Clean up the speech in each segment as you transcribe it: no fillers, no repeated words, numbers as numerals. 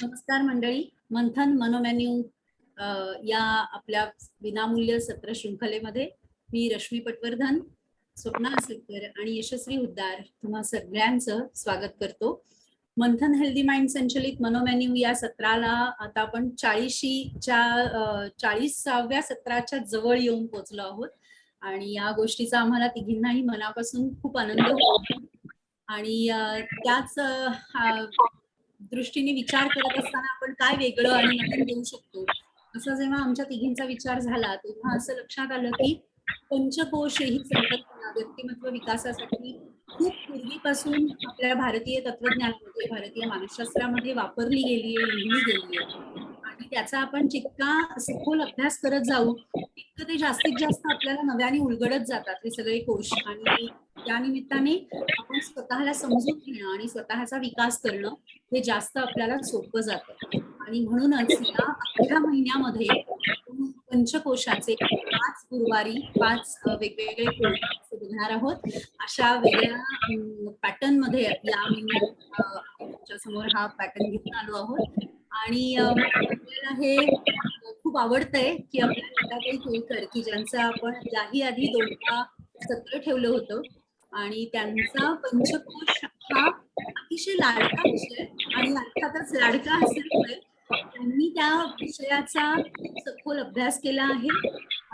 नमस्कार मंडळी, मंथन मनोमेन्यू या आपल्या विनामूल्य सत्र शृंखलेमध्ये मी रश्मी पटवर्धन, स्वप्ना असलकर आणि यशस्वी हुद्दार तुम्हा सगळ्यांचं स्वागत करतो. मंथन हेल्दी माइंड संचलित मनोमेन्यू या सत्राला आता आपण 40व्या सत्राच्या जवळ येऊन पोहोचलो आहोत आणि या गोष्टीचा आम्हाला तिघींनाही मनापासून खूप आनंद होतो आणि त्याच दृष्टीने विचार करत असताना आपण काय वेगळं आणि नवीन देऊ शकतो असा जेव्हा आमच्या तिघींचा विचार झाला तेव्हा असं लक्षात आलं की पंचकोश ही संकल्पना व्यक्तिमत्व विकासासाठी खूप पूर्वीपासून आपल्या भारतीय तत्वज्ञानामध्ये, भारतीय मानसशास्त्रामध्ये वापरली गेली आहे, लिहिली गेली आहे आणि त्याचा आपण जितका सखोल अभ्यास करत जाऊ तितकं ते जास्तीत जास्त आपल्याला नव्याने उलगडत जातात हे सगळे कोश आणि त्या निमित्ताने आपण स्वतःला समजून घेणं आणि स्वतःचा विकास करणं हे जास्त आपल्याला सोपं जातं आणि म्हणूनच या अख्ख्या महिन्यामध्ये पंचकोशाचे 5 गुरुवारी 5 वेगवेगळे कोश बघणार आहोत. अशा वेगळ्या पॅटर्न मध्ये या महिन्यात तुमच्या समोर हा पॅटर्न घेऊन आलो आहोत आणि आपल्याला हे खूप आवडतंय की आपल्याला काही केळकर की ज्यांचं आपण याही आधी 2 सत्र ठेवलं होतं आणि त्यांचा पंचकोश हा अतिशय लाडका विषय आणि अर्थातच लाडका असल्यामुळे त्यांनी त्या विषयाचा सखोल अभ्यास केला आहे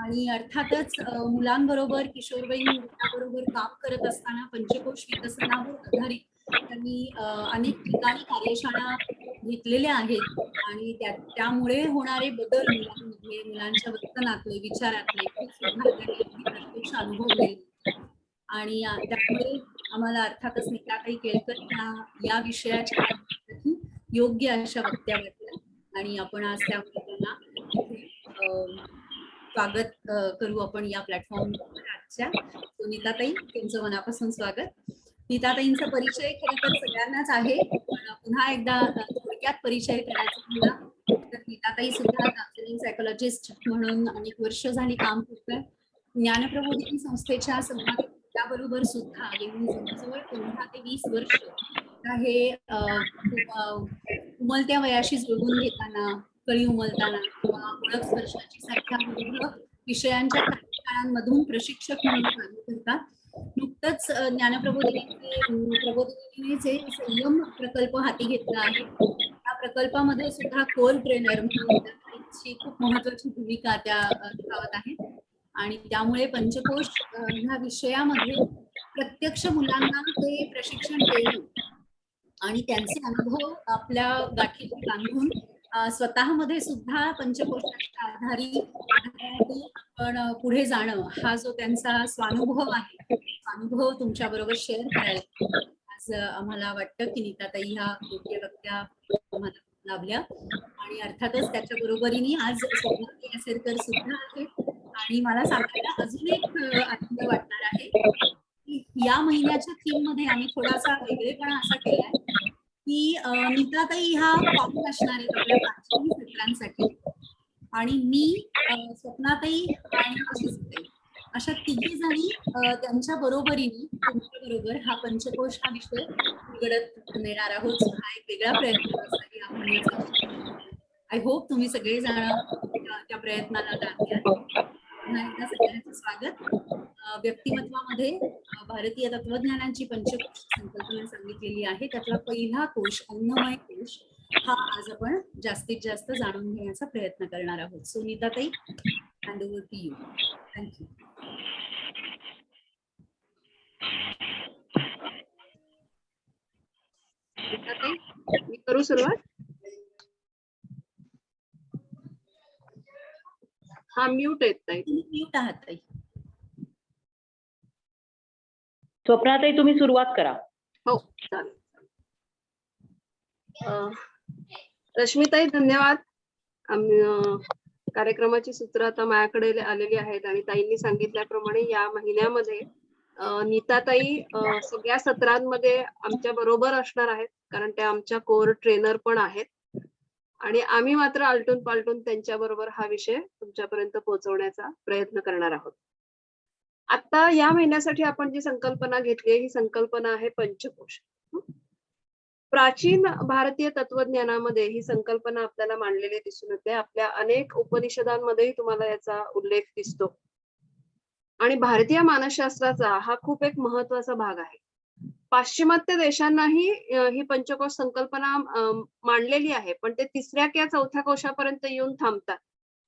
आणि अर्थातच मुलांबरोबर किशोरवयीन बरोबर काम करत असताना पंचकोश विकसनावर आधारित त्यांनी अनेक ठिकाणी कार्यशाळा घेतलेल्या आहेत आणि त्यामुळे होणारे बदल मुलांमध्ये, मुलांच्या वर्तनातले, विचारातले खूप सुद्धा त्यांनी प्रत्यक्ष अनुभवले आणि त्यामुळे आम्हाला अर्थातच नीताताई केळकर या विषयाच्या योग्य अशा वक्त्या वाटल्या आणि आपण आज त्यामुळे त्यांना स्वागत करू आपण या प्लॅटफॉर्मवर आजच्या. नीताताई, तुमचं मनापासून स्वागत. नीताताईंचा परिचय खरं तर सगळ्यांनाच आहे पण पुन्हा एकदा थोडक्यात परिचय करायचा मला तर नीताताई सुद्धा काउन्सिलिंग सायकोलॉजिस्ट म्हणून अनेक वर्ष झाली काम करतात. ज्ञानप्रबोधिनी संस्थेच्या त्याबरोबर सुद्धा जवळजवळ 15 ते 20 वर्ष हे उमलत्या वयाशी जुळवून घेताना, कळी उमलताना किंवा ओळख स्पर्शाची सारख्या विषयांच्या कार्यशाळांमधून प्रशिक्षक म्हणून काम करतात. नुकतंच प्रबोधिनीचे संयम प्रकल्प हाती घेतला आहे. त्या प्रकल्पामध्ये सुद्धा कोर ट्रेनर म्हणून खूप महत्वाची भूमिका त्या निभावत आहेत आणि त्यामुळे पंचकोश ह्या विषयामध्ये प्रत्यक्ष मुलांना ते प्रशिक्षण देऊन आणि त्यांचे अनुभव आपल्या गाठीशी बांधून स्वतःमध्ये सुद्धा पंचकोशाच्या आधारे आपण पुढे जाणं हा जो त्यांचा स्वानुभव आहे, अनुभव तुमच्या बरोबर शेअर करायला आज आम्हाला वाटतं की नीताताई ह्या योग्य वक्त्या आम्हाला लाभल्या आणि अर्थातच त्याच्या बरोबरीने आज स्वप्ना असलकर सुद्धा आहेत आणि मला सांगायला अजून एक आनंद वाटणार आहे की या महिन्याच्या थीम मध्ये आम्ही थोडासा वेगळेपणा असा केलाय की नीताताई ह्या कॉमन असणार आहेत आपल्या 5 सत्रांसाठी आणि मी स्वप्नाताई आणि अशा 3 जणी त्यांच्या बरोबरीने तुमच्या बरोबर हा पंचकोश हा विषय उलगडत नेणार आहोत. हा एक वेगळा प्रयत्न आय होप तुम्ही सगळेजण त्या प्रयत्नाला दाद द्या. पुन्हा एकदा सगळ्यांचं स्वागत. व्यक्तिमत्वामध्ये भारतीय तत्वज्ञानाची पंचकोश संकल्पना सांगितलेली आहे. त्यातला पहिला कोश अन्नमय कोश हा आज आपण जास्तीत जास्त जाणून घेण्याचा प्रयत्न करणार आहोत. So Nitatai, hand over to you. Thank you. Nitatai, मी करू सुरुवात? हा म्यूट येत ताई. म्यूट आहात ताई. स्वप्नाताई, तुम्ही सुरुवात करा. हो, चालेल. रश्मीताई, धन्यवाद. कार्यक्रमाची सूत्र आता माझ्याकडे आलेली आहेत आणि ताईंनी सांगितल्याप्रमाणे या महिन्यामध्ये नीताताई सगळ्या सत्रांमध्ये आमच्या बरोबर असणार आहेत कारण त्या आमच्या कोर ट्रेनर पण आहेत आणि आम्ही मात्र आलटून पालटून त्यांच्या बरोबर हा विषय तुमच्यापर्यंत पोहोचवण्याचा प्रयत्न करणार आहोत. आता या महिन्यासाठी आपण जी संकल्पना घेतली ही संकल्पना आहे पंचकोश. प्राचीन भारतीय तत्वज्ञानामध्ये ही संकल्पना आपल्याला मांडलेली दिसून येते. आपल्या अनेक उपनिषदांमध्येही तुम्हाला याचा उल्लेख दिसतो. आणि भारतीय मानसशास्त्राचा हा खूप एक महत्वाचा भाग आहे. पाश्चिमात्य देशांनाही ही पंचकोश संकल्पना मांडलेली आहे, पण ते तिसऱ्या किंवा चौथ्या कोशापर्यंत येऊन थांबतात.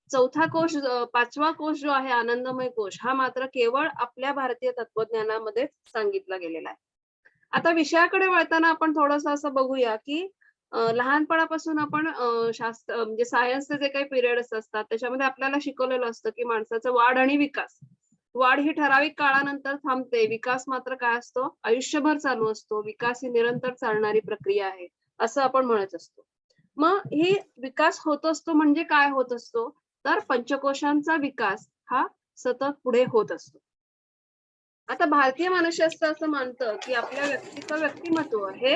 चौथा कोश, पाचवा कोश जो आहे आनंदमय कोश, हा मात्र केवळ आपल्या भारतीय तत्वज्ञानामध्ये सांगितला गेलेला आहे. आता विषयाकडे वळताना आपण थोडस असं बघूया की लहानपणापासून आपण शास्त्र म्हणजे सायन्सचे जे काही पिरियड्स असतात त्याच्यामध्ये आपल्याला शिकवलेलं असतं की माणसाचं वाढ आणि विकास. वाढ ही ठराविक काळानंतर थांबते, विकास मात्र काय असतो, आयुष्यभर चालू असतो. विकास ही निरंतर चालणारी प्रक्रिया आहे असं आपण म्हणत असतो. मग ही विकास होत असतो म्हणजे काय होत असतो, तर पंचकोशांचा विकास हा सतत पुढे होत असतो. आता भारतीय मानसशास्त्र असं मानतं की आपल्या व्यक्तीचं व्यक्तिमत्व हे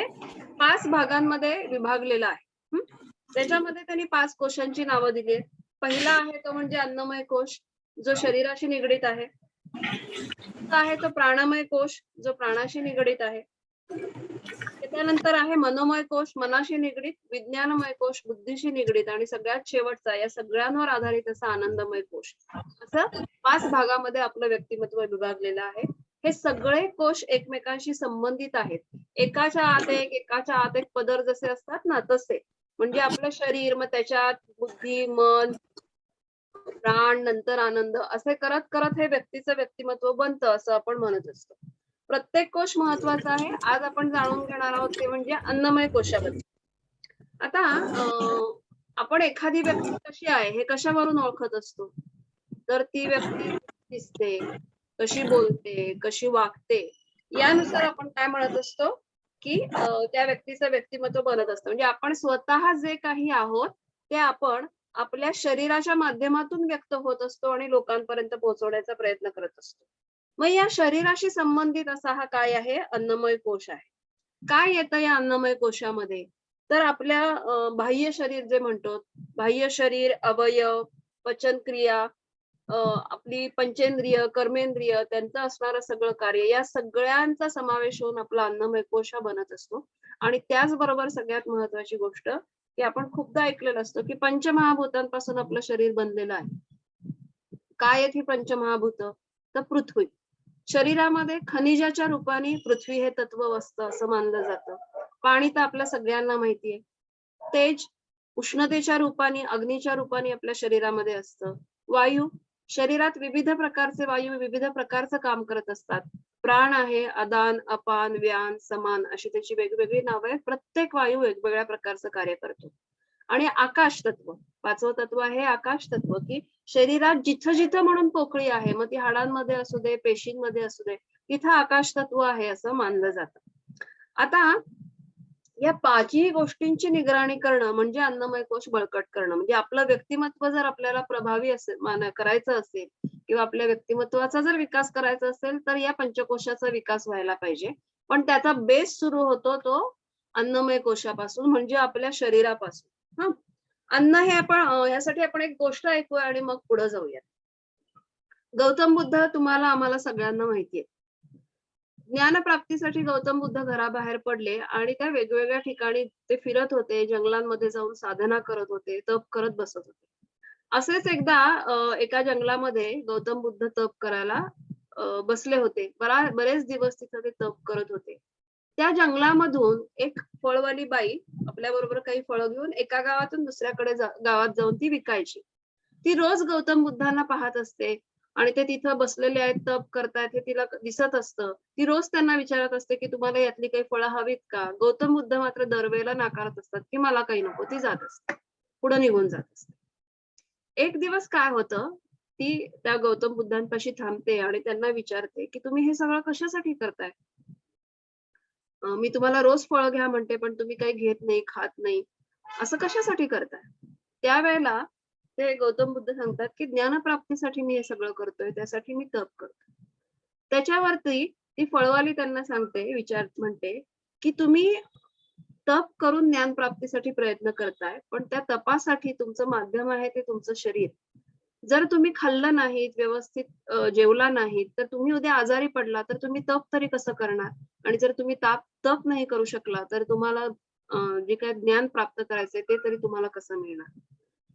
5 भागांमध्ये विभागलेलं आहे. त्याच्यामध्ये त्यांनी 5 कोशांची नावं दिली. पहिला आहे तो म्हणजे अन्नमय कोश, जो शरीराशी निगडीत आहे. आहे तो प्राणमय कोश, जो प्राणाशी निगडीत आहे. त्यानंतर आहे मनोमय कोश, मनाशी निगडीत. विज्ञानमय कोश, बुद्धीशी निगडीत. आणि सगळ्यात शेवटचा या सगळ्यांवर आधारित असा आनंदमय कोश. असं 5 भागामध्ये आपलं व्यक्तिमत्व विभागलेलं आहे. हे सगळे कोश एकमेकांशी संबंधित आहेत. एकाच्या आत एक पदर जसे असतात ना तसे. म्हणजे आपलं शरीर, मग त्याच्यात बुद्धी, मन, प्राण, नंतर आनंद, असे करत करत हे व्यक्तीचं व्यक्तिमत्व बनतं असं आपण म्हणत असतो. प्रत्येक कोश महत्वाचा आहे. आज आपण जाणून घेणार आहोत ते म्हणजे अन्नमय कोशाबद्दल. आता आपण एखादी व्यक्ती कशी आहे हे कशावरून ओळखत असतो, तर ती व्यक्ती दिसते, कशी बोलते, कशी वागते, यानुसार आपण काय म्हणत असतो की त्या व्यक्तीचं व्यक्तिमत्व बनत असतं. म्हणजे आपण स्वतः जे काही आहोत ते आपण आपल्या शरीराच्या माध्यमातून व्यक्त होत असतो आणि लोकांपर्यंत पोहोचवण्याचा प्रयत्न करत असतो. मग या शरीराशी संबंधित असा हा काय आहे, अन्नमय कोश आहे. काय येतं या अन्नमय कोशामध्ये, तर आपल्या बाह्य शरीर जे म्हणतो, बाह्य शरीर, अवयव, पचनक्रिया, आपली पंचेंद्रिय, कर्मेंद्रिय, त्यांचं असणारं सगळं कार्य, या सगळ्यांचा समावेश होऊन आपला अन्नमय कोश हा बनत असतो. आणि त्याचबरोबर सगळ्यात महत्वाची गोष्ट की आपण खूपदा ऐकलेलं असतं की पंचमहाभूतांपासून आपलं शरीर बनलेलं आहे. काय आहेत ही पंचमहाभूत, तर पृथ्वी. शरीरामध्ये खनिजाच्या रूपाने पृथ्वी हे तत्व वसतं असं मानलं जातं. पाणी तर आपल्या सगळ्यांना माहितीये. तेज उष्णतेच्या रूपाने, अग्नीच्या रूपाने आपल्या शरीरामध्ये असतं. वायू, शरीरात विविध प्रकारचे वायू विविध प्रकारचं काम करत असतात. प्राण आहे, अदान, अपान, व्यान, समान, अशी त्याची वेगवेगळी नावं आहेत. प्रत्येक वायू वेगवेगळ्या प्रकारचं कार्य करतो. आणि आकाश तत्व, 5वं तत्व आहे आकाश तत्व, की शरीरात जिथं जिथं म्हणून पोकळी आहे, मग ती हाडांमध्ये असू दे, पेशींमध्ये असू दे, तिथं आकाश तत्व आहे असं मानलं जातं. आता या 5ही गोष्टींची निगराणी करणं म्हणजे अन्नमय कोश बळकट करणं. म्हणजे आपलं व्यक्तिमत्व जर आपल्याला प्रभावी करायचं असेल किंवा आपल्या व्यक्तिमत्वाचा जर विकास करायचा असेल तर या पंचकोशाचा विकास व्हायला पाहिजे. पण त्याचा बेस सुरू होतो तो अन्नमय कोशापासून, म्हणजे आपल्या शरीरापासून. अन्न हे आपण यासाठी आपण एक गोष्ट ऐकूया आणि मग पुढे जाऊया. गौतम बुद्ध तुम्हाला आम्हाला सगळ्यांना माहितीये. ज्ञानप्राप्तीसाठी गौतम बुद्ध घराबाहेर पडले आणि त्या वेगवेगळ्या ठिकाणी ते फिरत होते, जंगलांमध्ये जाऊन साधना करत होते, तप करत बसत होते. असेच एकदा एका जंगलामध्ये गौतम बुद्ध तप करायला बसले होते. बरेच दिवस तिथे ते तप करत होते. त्या जंगलामधून एक फळवाली बाई आपल्या बरोबर काही फळं घेऊन एका गावातून दुसऱ्याकडे गावात जाऊन ती विकायची. ती रोज गौतम बुद्धांना पाहत असते आणि ते तिथं बसलेले आहेत, तप करतायत हे तिला दिसत असतं. ती रोज त्यांना विचारत असते की तुम्हाला यातली काही फळं हवीत का. गौतम बुद्ध मात्र दरवेळेला नाकारत असतात की मला काही नको. ती जात असते, पुढे निघून जात असते. एक दिवस काय होतं, ती त्या गौतम बुद्धांपाशी थांबते आणि त्यांना विचारते की तुम्ही हे सगळं कशासाठी करताय. मी तुम्हाला रोज फळं घ्या म्हणते पण तुम्ही काही घेत नाही, खात नाही, असं कशासाठी करताय. त्यावेळेला ते गौतम बुद्ध सांगतात की ज्ञानप्राप्तीसाठी मी हे सगळं करतोय, त्यासाठी मी तप करतो. त्याच्यावरती ती फळवाली त्यांना सांगते, म्हणते की तुम्ही तप करून ज्ञानप्राप्तीसाठी प्रयत्न करताय, पण त्या तपासाठी तुमचं माध्यम आहे ते तुमचं शरीर. जर तुम्ही खाल्लं नाहीत, व्यवस्थित जेवला नाहीत, तर तुम्ही उद्या आजारी पडला तर तुम्ही तप तरी कसं करणार? आणि जर तुम्ही तप नाही करू शकला तर तुम्हाला जे काही ज्ञान प्राप्त करायचंय ते तरी तुम्हाला कसं मिळणार?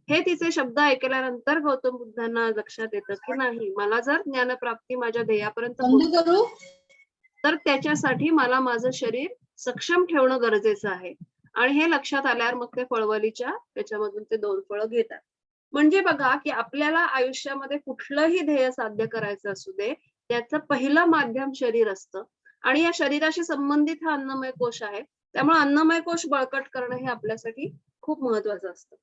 हे तिचे शब्द ऐकल्यानंतर गौतम बुद्धांना लक्षात येतं की नाही, मला जर ज्ञानप्राप्ती माझ्या ध्येयापर्यंत पोहोचायचं तर त्याच्यासाठी मला माझं शरीर सक्षम ठेवणं गरजेचं आहे. आणि हे लक्षात आल्यावर मग ते फळवलीच्या त्याच्यामधून ते 2 फळं घेतात. म्हणजे बघा की आपल्याला आयुष्यामध्ये कुठलंही ध्येय साध्य करायचं असू दे, त्याचं पहिलं माध्यम शरीर असतं आणि या शरीराशी संबंधित हा अन्नमय कोश आहे. त्यामुळे अन्नमय कोश बळकट करणं हे आपल्यासाठी खूप महत्वाचं असतं.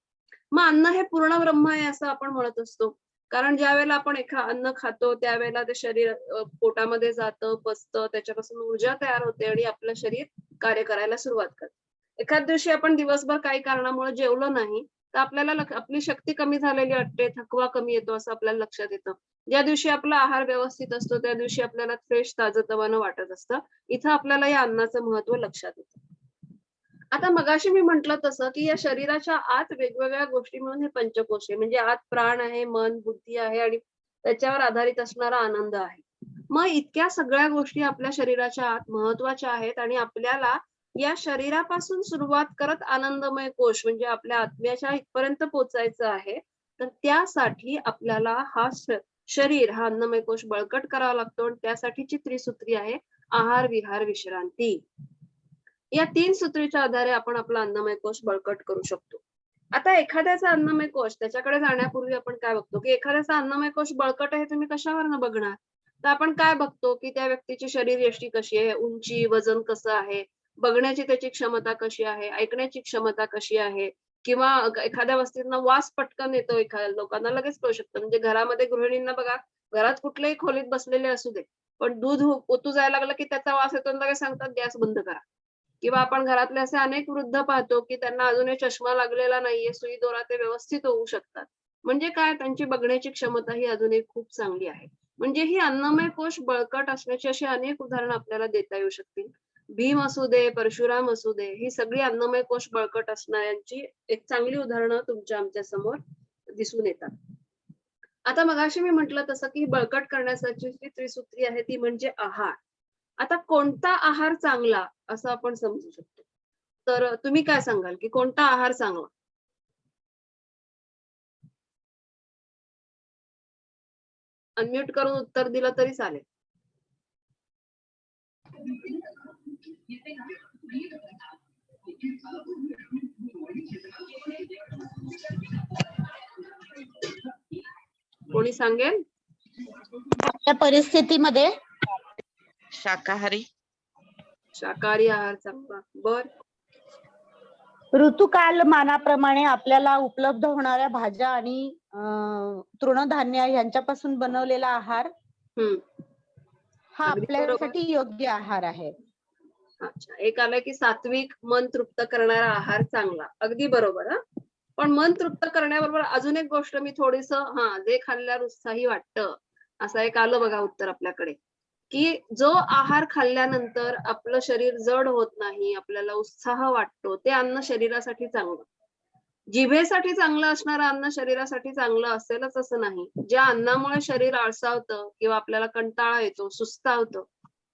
मग अन्न हे पूर्ण ब्रह्म आहे असं आपण म्हणत असतो. कारण ज्यावेळेला आपण अन्न खातो त्यावेळेला ते शरीर पोटामध्ये जातं, पचतं, त्याच्यापासून ऊर्जा तयार होते आणि आपलं शरीर कार्य करायला सुरुवात करतं. एखाद दिवशी आपण दिवसभर काही कारणामुळे जेवलो नाही तर आपल्याला आपली शक्ती कमी झालेली वाटते, थकवा कमी येतो असं आपल्याला लक्षात येतं. ज्या दिवशी आपला आहार व्यवस्थित असतो त्या दिवशी आपल्याला फ्रेश ताजंतवानं वाटत असतं. इथं आपल्याला या अन्नाचं महत्व लक्षात येतं. आता मगाशी मी म्हंटल तसं की या शरीराच्या आत वेगवेगळ्या गोष्टी मिळून हे पंचकोश आहे. म्हणजे आत प्राण आहे, मन, बुद्धी आहे आणि त्याच्यावर आधारित असणारा आनंद आहे. मग इतक्या सगळ्या गोष्टी आपल्या शरीराच्या आत महत्वाच्या आहेत आणि आपल्याला या शरीरापासून सुरुवात करत आनंदमय कोश म्हणजे आपल्या आत्म्याच्या इथपर्यंत पोहोचायचं आहे. तर त्यासाठी आपल्याला शरीर हा अन्नमय कोश बळकट करावा लागतो आणि त्यासाठीची त्रिसूत्री आहे आहार, विहार, विश्रांती. या 3 सूत्रीच्या आधारे आपण आपला अन्नमय कोश बळकट करू शकतो. आता एखाद्याचा अन्नमय कोश त्याच्याकडे जाण्यापूर्वी आपण काय बघतो की एखाद्याचा अन्नमय कोश बळकट आहे तुम्ही कशावरनं बघणार? तर आपण काय बघतो की त्या व्यक्तीची शरीरयष्टी कशी आहे, उंची, वजन कसं आहे, बघण्याची त्याची क्षमता कशी आहे, ऐकण्याची क्षमता कशी आहे किंवा एखाद्या वस्तूंना वास पटकन येतो, एखाद्या लोकांना लगेच कळू शकतं. म्हणजे घरामध्ये गृहिणींना बघा, घरात कुठल्याही खोलीत बसलेले असू दे, पण दूध ओतू जायला लागलं की त्याचा वास येतो आणि लगेच सांगतात गॅस बंद करा. किंवा आपण घरातले असे अनेक वृद्ध पाहतो की त्यांना अजूनही चष्मा लागलेला नाहीये, सुई दोरा ते व्यवस्थित होऊ शकतात. म्हणजे काय, त्यांची बघण्याची क्षमता ही अजूनही खूप चांगली आहे. म्हणजे ही अन्नमय कोश बळकट असण्याची अशी अनेक उदाहरणं आपल्याला देता येऊ शकतील. भीम असू दे, परशुराम असू दे, ही सगळी अन्नमय कोश बळकट असण्याची एक चांगली उदाहरणं तुमच्या आमच्या समोर दिसून येतात. आता मगाशी मी म्हटलं तसं की बळकट करण्यासाठी जी त्रिसूत्री आहे ती म्हणजे आहार. आता कोणता आहार चांगला असं आपण समजू शकतो. तर तुम्ही काय सांगाल की कोणता आहार चांगला? अनम्यूट करून उत्तर दिलं तरी चालेल. कोणी सांगेल? त्या परिस्थितीमध्ये शाकाहारी. शाकाहारी आहार चांगला. बर. ऋतुकालमानाप्रमाणे आपल्याला उपलब्ध होणाऱ्या भाज्या आणि तृणधान्य यांच्यापासून बनवलेला आहार हा अगदी बरोबर. आपल्यासाठी योग्य आहार आहे. अच्छा, एक आलं की सात्विक मन तृप्त करणारा आहार चांगला. अगदी बरोबर. हा, पण मन तृप्त करण्याबरोबर अजून एक गोष्ट मी थोडीस जे खाल्ल्यावर उत्साही वाटतं असं एक आलं बघा उत्तर आपल्याकडे की जो आहार खाल्ल्यानंतर आपलं शरीर जड होत नाही, आपल्याला उत्साह वाटतो, ते अन्न शरीरासाठी चांगलं. जिभेसाठी चांगलं असणारं अन्न शरीरासाठी चांगलं असेलच असं नाही. ज्या अन्नामुळे शरीर आळसावतं किंवा आपल्याला कंटाळा येतो, सुस्तावतं,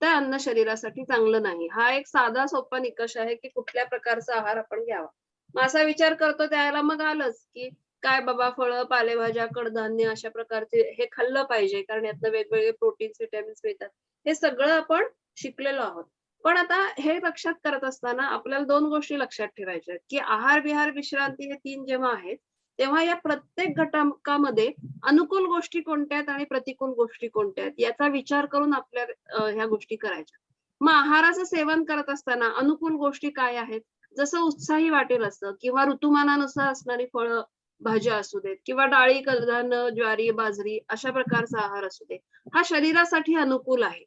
ते अन्न शरीरासाठी चांगलं नाही. हा एक साधा सोपा निकष आहे की कुठल्या प्रकारचा आहार आपण घ्यावा. मग असा विचार करतो त्याला मग आलंच की काय बाबा, फळं, पालेभाज्या, कडधान्य अशा प्रकारचे हे खाल्लं पाहिजे कारण यातनं वेगवेगळे प्रोटीन्स, व्हिटॅमिन्स मिळतात. हे सगळं आपण शिकलेलो आहोत. पण आता हे लक्षात करत असताना आपल्याला 2 गोष्टी लक्षात ठेवायच्या आहेत की आहार, विहार, विश्रांती हे 3 जेव्हा आहेत तेव्हा या प्रत्येक घटकामध्ये अनुकूल गोष्टी कोणत्या आहेत आणि प्रतिकूल गोष्टी कोणत्या आहेत याचा विचार करून आपल्या ह्या गोष्टी करायच्या. मग आहाराचं सेवन करत असताना अनुकूल गोष्टी काय आहेत? जसं उत्साही वाटेल असं किंवा ऋतुमानानुसार असणारी फळं, भाज्या असू देत किंवा डाळी, कडधान्य, ज्वारी, बाजरी अशा प्रकारचा आहार असू दे, हा शरीरासाठी अनुकूल आहे.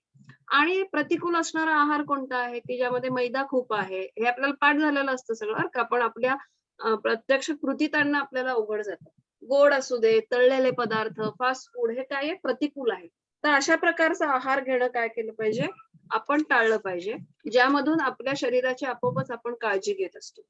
आणि प्रतिकूल असणारा आहार कोणता आहे की ज्यामध्ये मैदा खूप आहे, हे आपल्याला पाठ झालेलं असतं सगळं का, पण आपल्या प्रत्यक्ष कृतीत आणणं आपल्याला अवघड जातं. गोड असू दे, तळलेले पदार्थ, फास्ट फूड हे काय प्रतिकूल आहे. तर अशा प्रकारचा आहार घेणं काय केलं पाहिजे, आपण टाळलं पाहिजे, ज्यामधून आपल्या शरीराची आपोआपच आपण काळजी घेत असतो.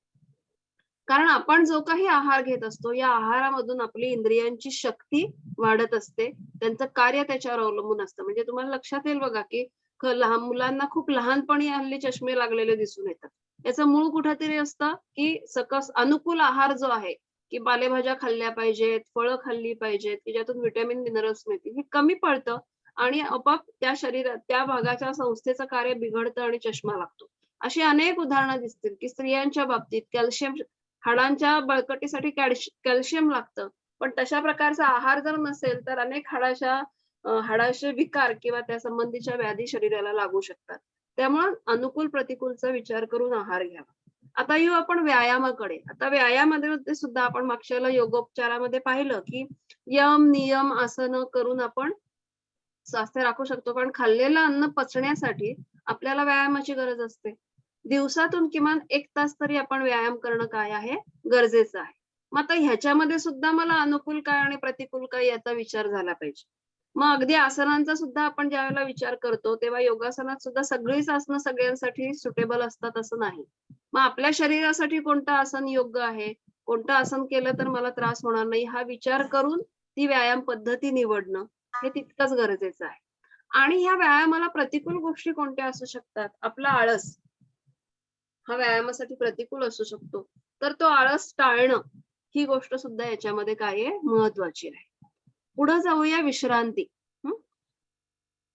कारण आपण जो काही आहार घेत असतो या आहारामधून आपली इंद्रियांची शक्ती वाढत असते, त्यांचं कार्य त्याच्यावर अवलंबून असतं. म्हणजे तुम्हाला लक्षात येईल बघा की लहान मुलांना खूप लहानपणी हल्ली चष्मे लागलेले दिसून येतात. याचं मूळ कुठेतरी असतं की सकस अनुकूल आहार जो आहे की पालेभाज्या खाल्ल्या पाहिजेत, फळं खाल्ली पाहिजेत की ज्यातून व्हिटॅमिन मिनरल्स मिळतील, हे कमी पडतं आणि आपोआप त्या शरीरात त्या भागाच्या संस्थेचं कार्य बिघडतं आणि चष्मा लागतो. अशी अनेक उदाहरणं दिसतील की स्त्रियांच्या बाबतीत कॅल्शियम हाडांच्या बळकटीसाठी कॅल्शियम लागतं, पण तशा प्रकारचा आहार जर नसेल तर अनेक हाडाचे विकार किंवा त्या संबंधीच्या व्याधी शरीराला लागू शकतात. त्यामुळे अनुकूल प्रतिकूलचा विचार करून आहार घ्यावा. आता येऊ आपण व्यायामाकडे. आता व्यायामामध्ये सुद्धा आपण मागच्या योगोपचारामध्ये पाहिलं की यम नियम आसनं करून आपण स्वास्थ्य राखू शकतो, पण खाल्लेलं अन्न पचण्यासाठी आपल्याला व्यायामाची गरज असते. दिवसातून किमान 1 तास तरी आपण व्यायाम करणं काय आहे, गरजेचं आहे. मग आता ह्याच्यामध्ये सुद्धा मला अनुकूल काय आणि प्रतिकूल काय याचा विचार झाला पाहिजे. मग अगदी आसनांचा सुद्धा आपण ज्यावेळेला विचार करतो तेव्हा योगासनात सुद्धा सगळीच आसनं सगळ्यांसाठी सुटेबल असतात असं नाही. मग आपल्या शरीरासाठी कोणतं आसन योग्य आहे, कोणतं आसन केलं तर मला त्रास होणार नाही, हा विचार करून ती व्यायाम पद्धती निवडणं हे तितकंच गरजेचं आहे. आणि ह्या व्यायामाला प्रतिकूल गोष्टी कोणत्या असू शकतात? आपला आळस हा व्यायामासाठी प्रतिकूल असू शकतो. तर तो आळस टाळणं ही गोष्ट सुद्धा याच्यामध्ये काय आहे, महत्वाची आहे. पुढे जाऊया विश्रांती.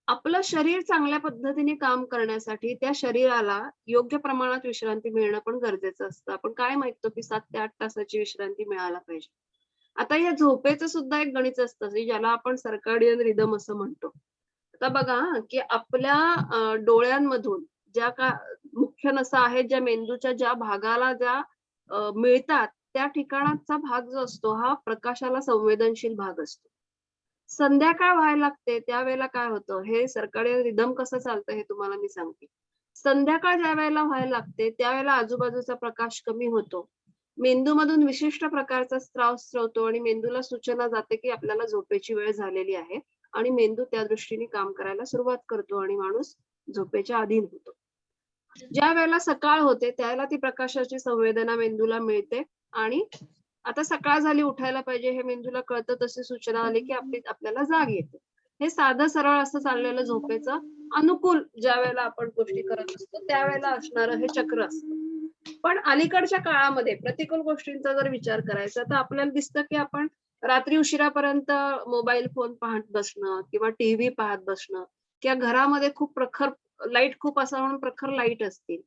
आपलं शरीर चांगल्या पद्धतीने काम करण्यासाठी त्या शरीराला योग्य प्रमाणात विश्रांती मिळणं पण गरजेचं असतं. आपण काय माहितो की 7 ते 8 तासाची विश्रांती मिळायला पाहिजे. आता या झोपेचं सुद्धा एक गणित असतं ज्याला आपण सर्काडियन रिदम असं म्हणतो. आता बघा की आपल्या डोळ्यांमधून ज्या का मुख्य नसा आहेत, ज्या मेंदूच्या ज्या भागाला ज्या मिळतात त्या ठिकाणाचा भाग जो असतो हा प्रकाशाला संवेदनशील भाग असतो. संध्याकाळ व्हायला लागते त्यावेळेला काय होतं, हे सर्काडियन रिदम कसं चालतं हे तुम्हाला मी सांगते. संध्याकाळ ज्या वेळेला व्हायला लागते त्यावेळेला आजूबाजूचा प्रकाश कमी होतो, मेंदूमधून विशिष्ट प्रकारचा स्त्राव स्रवतो आणि मेंदूला सूचना जाते की आपल्याला झोपेची वेळ झालेली आहे आणि मेंदू त्या दृष्टीने काम करायला सुरुवात करतो आणि माणूस झोपेच्या अधीन होतो. ज्या वेळेला सकाळ होते त्यावेळेला ती प्रकाशाची संवेदना मेंदूला मिळते आणि आता सकाळ झाली उठायला पाहिजे हे मेंदूला कळतं, तशी सूचना आली की आपल्याला जाग येते. हे साधं सरळ असं चाललेलं झोपेचं अनुकूल ज्या वेळेला आपण गोष्टी करत असतो त्यावेळेला असणारं हे चक्र असतं. पण अलीकडच्या काळामध्ये प्रतिकूल गोष्टींचा जर विचार करायचा तर आपल्याला दिसतं की आपण रात्री उशिरापर्यंत मोबाईल फोन पाहत बसणं किंवा टीव्ही पाहत बसणं किंवा घरामध्ये खूप प्रखर लाईट खूप असं म्हणून प्रखर लाईट असतील.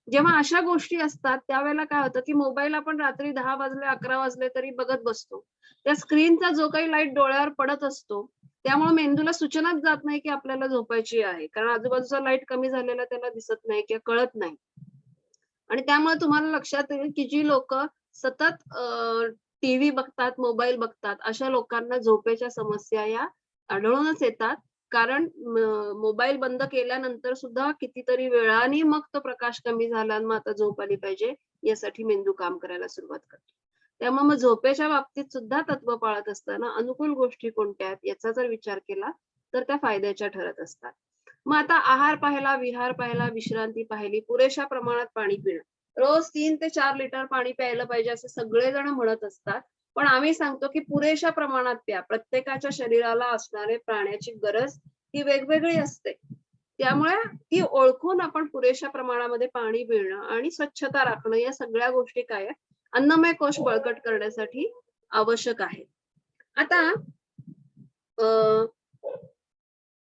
जेव्हा अशा गोष्टी असतात त्यावेळेला काय होतं की मोबाईल आपण रात्री 10 वाजले 11 वाजले तरी बघत बसतो. त्या स्क्रीनचा जो काही लाईट डोळ्यावर पडत असतो त्यामुळे मेंदूला सूचनाच जात नाही की आपल्याला झोपायची आहे, कारण आजूबाजूचा लाईट कमी झालेला त्याला दिसत नाही किंवा कळत नाही. आणि त्यामुळे तुम्हाला लक्षात येईल की जी लोक सतत टीव्ही बघतात, मोबाईल बघतात, अशा लोकांना झोपेच्या समस्या या आढळूनच येतात. कारण मोबाईल बंद केल्यानंतर सुद्धा कितीतरी वेळाने मग तो प्रकाश कमी झाला मग आता झोप आली पाहिजे यासाठी मेंदू काम करायला सुरुवात करतो. त्यामुळे मग झोपेच्या बाबतीत सुद्धा तत्व पाळत असताना अनुकूल गोष्टी कोणत्या आहेत याचा जर विचार केला तर त्या फायद्याच्या ठरत असतात. मग आता आहार पाहिला, विहार पाहिला, विश्रांती पाहिली, पुरेशा प्रमाणात पाणी पिणं. रोज 3 ते 4 लिटर पाणी प्यायला पाहिजे असे सगळेजण म्हणत असतात, पण आम्ही सांगतो की पुरेशा प्रमाणात प्या. प्रत्येकाच्या शरीराला असणारे पाण्याची गरज ही वेगवेगळी असते, त्यामुळे ती ओळखून आपण पुरेशा प्रमाणामध्ये पाणी पिणं आणि स्वच्छता राखणं या सगळ्या गोष्टी काय आहेत, अन्नमय कोश बळकट करण्यासाठी आवश्यक आहे. आता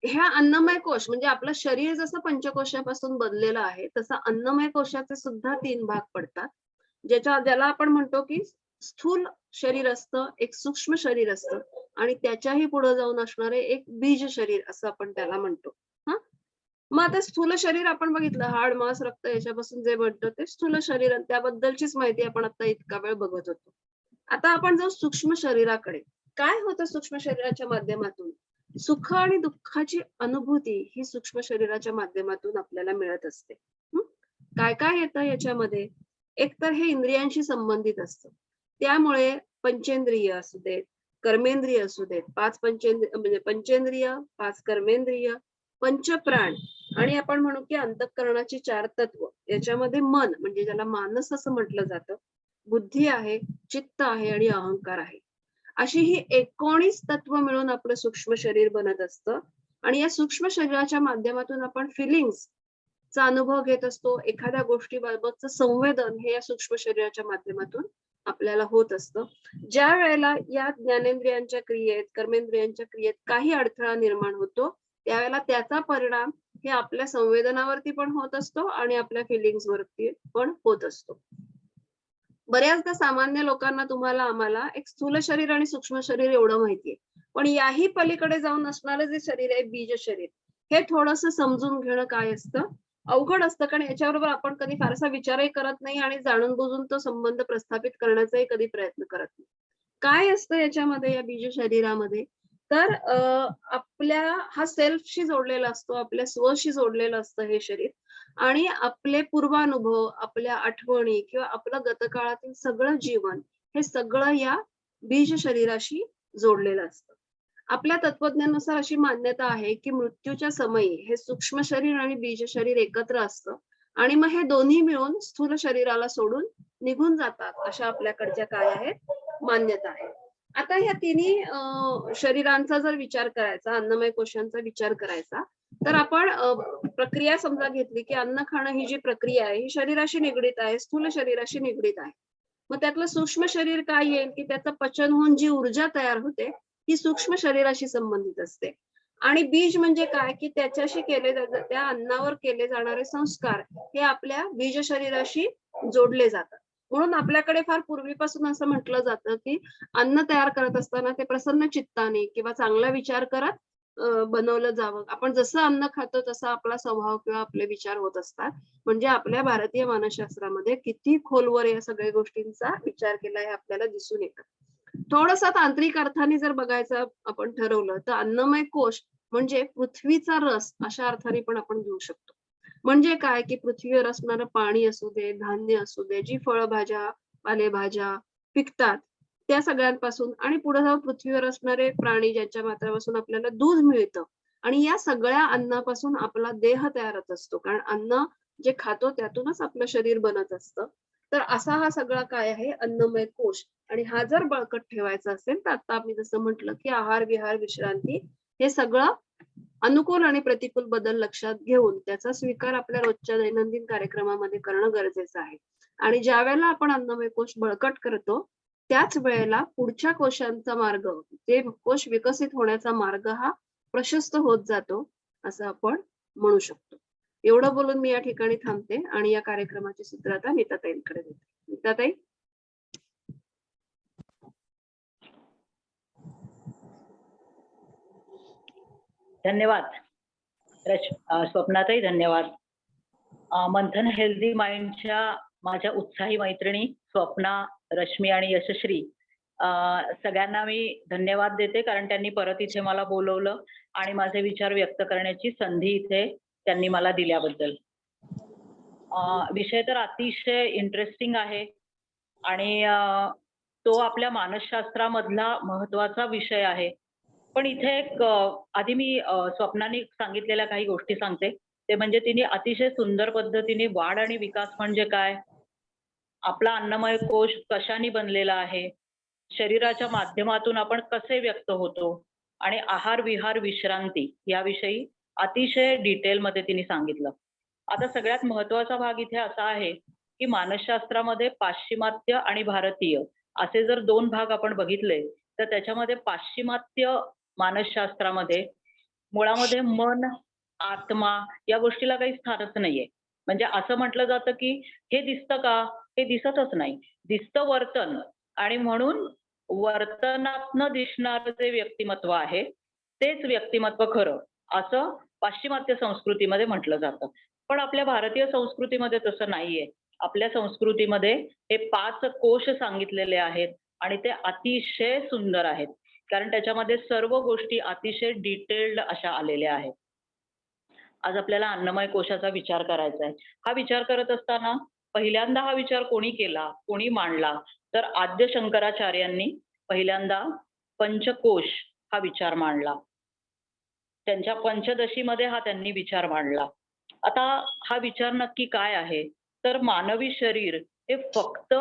ह्या अन्नमय कोश म्हणजे आपलं शरीर जसं पंचकोशापासून बनलेलं आहे तसं अन्नमय कोशाचे सुद्धा 3 भाग पडतात, ज्याला आपण म्हणतो की स्थूल शरीर असतं, एक सूक्ष्म शरीर असतं आणि त्याच्याही पुढे जाऊन असणारे एक बीज शरीर असं आपण त्याला म्हणतो. मग आता स्थूल शरीर आपण बघितलं, हाड मांस रक्त याच्यापासून जे बनतं ते स्थूल शरीर आणि त्याबद्दलचीच माहिती आपण आता इतका वेळ बघत होतो. आता आपण जाऊ सूक्ष्म शरीराकडे. काय होतं सूक्ष्म शरीराच्या माध्यमातून? सुख आणि दुःखाची अनुभूती ही सूक्ष्म शरीराच्या माध्यमातून आपल्याला मिळत असते. काय काय येतं याच्यामध्ये? एक तर हे इंद्रियांशी संबंधित असतं, त्यामुळे पंचेंद्रिय असू देत, कर्मेंद्रिय असू देत, 5 म्हणजे पंचेंद्रिय, 5 कर्मेंद्रिय, पंचप्राण आणि आपण म्हणू की अंतःकरणाची 4 तत्व, याच्यामध्ये मन म्हणजे ज्याला मानस असं म्हटलं जातं, बुद्धी आहे, चित्त आहे आणि अहंकार आहे. अशी ही 19 तत्व मिळून आपलं सूक्ष्म शरीर बनत असतं आणि या सूक्ष्म शरीराच्या माध्यमातून आपण फिलिंग्स चा अनुभव घेत असतो. एखाद्या गोष्टीबाबतचं संवेदन हे या सूक्ष्म शरीराच्या माध्यमातून आपल्याला होत असतं. ज्या वेळेला या ज्ञानेंद्रियांच्या क्रियेत, कर्मेंद्रियांच्या क्रियेत काही अडथळा निर्माण होतो, त्यावेळेला त्याचा परिणाम हे आपल्या संवेदनावरती पण होत असतो आणि आपल्या फिलिंग्स वरती पण होत असतो. बऱ्याचदा सामान्य लोकांना, तुम्हाला, आम्हाला एक स्थूल शरीर आणि सूक्ष्म शरीर एवढं माहितीये, पण याही पलीकडे जाऊन असणारं जे शरीर आहे, बीज शरीर, हे थोडंसं समजून घेणं काय असतं, अवघड असतं. कारण याच्याबरोबर आपण कधी फारसा विचारही करत नाही आणि जाणून बुजून तो संबंध प्रस्थापित करण्याचाही कधी प्रयत्न करत नाही. काय असतं याच्यामध्ये, या बीज शरीरामध्ये? तर आपल्या हा सेल्फशी जोडलेला असतो, आपल्या स्वशी जोडलेलं असतं हे शरीर आणि आपले पूर्वानुभव, आपल्या आठवणी किंवा आपलं गतकाळातील सगळं जीवन हे सगळं या बीज शरीराशी जोडलेलं असतं. आपल्या तत्वज्ञानानुसार अशी मान्यता आहे की मृत्यूच्या समयी हे सूक्ष्म शरीर आणि बीज शरीर एकत्र असतं आणि मग हे दोन्ही मिळून स्थूल शरीराला सोडून निघून जातात, अशा आपल्याकडच्या काय आहेत, मान्यता आहे. आता ह्या तिन्ही शरीरांचा जर विचार करायचा, अन्नमय कोशांचा विचार करायचा, तर आपण प्रक्रिया समजा घेतली की अन्न खाणं ही जी प्रक्रिया आहे ही शरीराशी निगडीत आहे, स्थूल शरीराशी निगडीत आहे. मग त्यातलं सूक्ष्म शरीर काय येईल की त्याचं पचन होऊन जी ऊर्जा तयार होते ती सूक्ष्म शरीराशी संबंधित असते. आणि बीज म्हणजे काय की त्याच्याशी केले त्या अन्नावर केले जाणारे संस्कार हे आपल्या बीज शरीराशी जोडले जातात. म्हणून आपल्याकडे फार पूर्वीपासून असं म्हटलं जातं की अन्न तयार करत असताना ते प्रसन्न चित्ताने किंवा चांगला विचार करत बनवलं जावं. आपण जसं अन्न खातो तसा आपला स्वभाव किंवा आपले विचार होत असतात. म्हणजे आपल्या भारतीय मानसशास्त्रामध्ये किती खोलवर या सगळ्या गोष्टींचा विचार केला हे आपल्याला दिसून येतं. थोडंसं तांत्रिक अर्थाने जर बघायचं आपण ठरवलं तर अन्नमय कोश म्हणजे पृथ्वीचा रस अशा अर्थाने पण आपण घेऊ शकतो. म्हणजे काय की पृथ्वीवर असणारं पाणी असू दे, धान्य असू दे, जी फळभाज्या, पालेभाज्या पिकतात त्या सगळ्यांपासून आणि पुढे जाऊन पृथ्वीवर असणारे प्राणी ज्यांच्या मात्रापासून आपल्याला दूध मिळतं आणि या सगळ्या अन्नापासून आपला देह तयार होत असतो. कारण अन्न जे खातो त्यातूनच आपलं शरीर बनत असतं. तर असा हा सगळा काय आहे, अन्नमय कोश. आणि हा जर बळकट ठेवायचा असेल तर आता मी जसं म्हटलं की आहार, विहार, विश्रांती हे सगळं अनुकूल आणि प्रतिकूल बदल लक्षात घेऊन त्याचा स्वीकार आपल्या रोजच्या दैनंदिन कार्यक्रमामध्ये करणं गरजेचं आहे. आणि ज्या वेळेला आपण अन्नमय कोश बळकट करतो त्याच वेळेला पुढच्या कोशांचा मार्ग, ते कोश विकसित होण्याचा मार्ग हा प्रशस्त होत जातो असं आपण म्हणू शकतो. एवढं बोलून मी या ठिकाणी थांबते आणि या कार्यक्रमाची सूत्र आता नीताताईंकडे देते. नीताताई. धन्यवाद स्वप्नाताई, धन्यवाद. मंथन हेल्दी माइंडच्या माझ्या उत्साही मैत्रिणी स्वप्ना, रश्मी आणि यशश्री सगळ्यांना मी धन्यवाद देते, कारण त्यांनी परत इथे मला बोलवलं आणि माझे विचार व्यक्त करण्याची संधी इथे त्यांनी मला दिल्याबद्दल. विषय तर अतिशय इंटरेस्टिंग आहे आणि तो आपल्या मानसशास्त्रामधला महत्वाचा विषय आहे. पण इथे एक आधी मी स्वप्नाने सांगितलेल्या काही गोष्टी सांगते. ते म्हणजे तिने अतिशय सुंदर पद्धतीने वाढ आणि विकास म्हणजे काय, आपला अन्नमय कोश कशाने बनलेला आहे, शरीराच्या माध्यमातून आपण कसे व्यक्त होतो आणि आहार, विहार, विश्रांती याविषयी अतिशय डिटेलमध्ये तिने सांगितलं. आता सगळ्यात महत्वाचा भाग इथे असा आहे की मानसशास्त्रामध्ये पाश्चिमात्य आणि भारतीय असे जर दोन भाग आपण बघितले तर त्याच्यामध्ये पाश्चिमात्य मानसशास्त्रामध्ये मुळामध्ये मन, आत्मा या गोष्टीला काही स्थानच नाहीये. म्हणजे असं म्हटलं जातं की हे दिसतं का, हे दिसतच नाही, दिसतं वर्तन, आणि म्हणून वर्तनातनं दिसणारं जे व्यक्तिमत्व आहे तेच व्यक्तिमत्व खरं, असं पाश्चिमात्य संस्कृतीमध्ये म्हटलं जातं. पण आपल्या भारतीय संस्कृतीमध्ये तसं नाहीये. आपल्या संस्कृतीमध्ये हे 5 कोश सांगितलेले आहेत आणि ते अतिशय सुंदर आहेत, कारण त्याच्यामध्ये सर्व गोष्टी अतिशय डिटेल्ड अशा आलेल्या आहेत. आज आपल्याला अन्नमय कोशाचा विचार करायचा आहे. हा विचार करत असताना पहिल्यांदा हा विचार कोणी केला, कोणी मांडला, तर आद्य शंकराचार्यांनी पहिल्यांदा पंचकोश हा विचार मांडला. त्यांच्या पंचदशीमध्ये हा त्यांनी विचार मांडला. आता हा विचार नक्की काय आहे, तर मानवी शरीर हे फक्त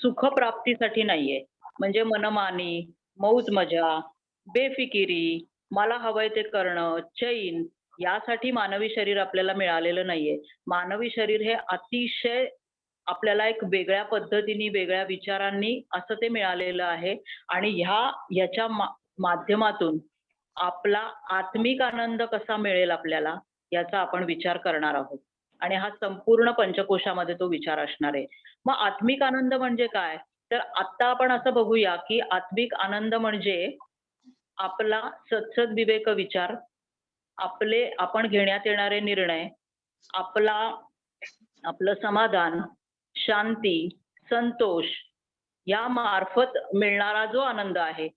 सुखप्राप्तीसाठी नाहीये. म्हणजे मनमानी, मौज मजा, बेफिकिरी, मला हवंय ते करणं, चैन यासाठी मानवी शरीर आपल्याला मिळालेलं नाहीये. मानवी शरीर हे अतिशय आपल्याला एक वेगळ्या पद्धतीने, वेगळ्या विचारांनी असं ते मिळालेलं आहे आणि याच्या माध्यमातून आपला आत्मिक आनंद कसा मिळेल आपल्याला याचा आपण विचार करणार आहोत. आणि हा संपूर्ण पंचकोशामध्ये तो विचार असणार आहे. मग आत्मिक आनंद म्हणजे काय? तर आता आपण असं बघूया, की आत्मिक आनंद म्हणजे आपला सदसद्विवेक विचार, आपण घेण्यात येणारे निर्णय, आपला आपलं समाधान, शांती, संतोष या मार्फत मिळणारा जो आनंद आहे,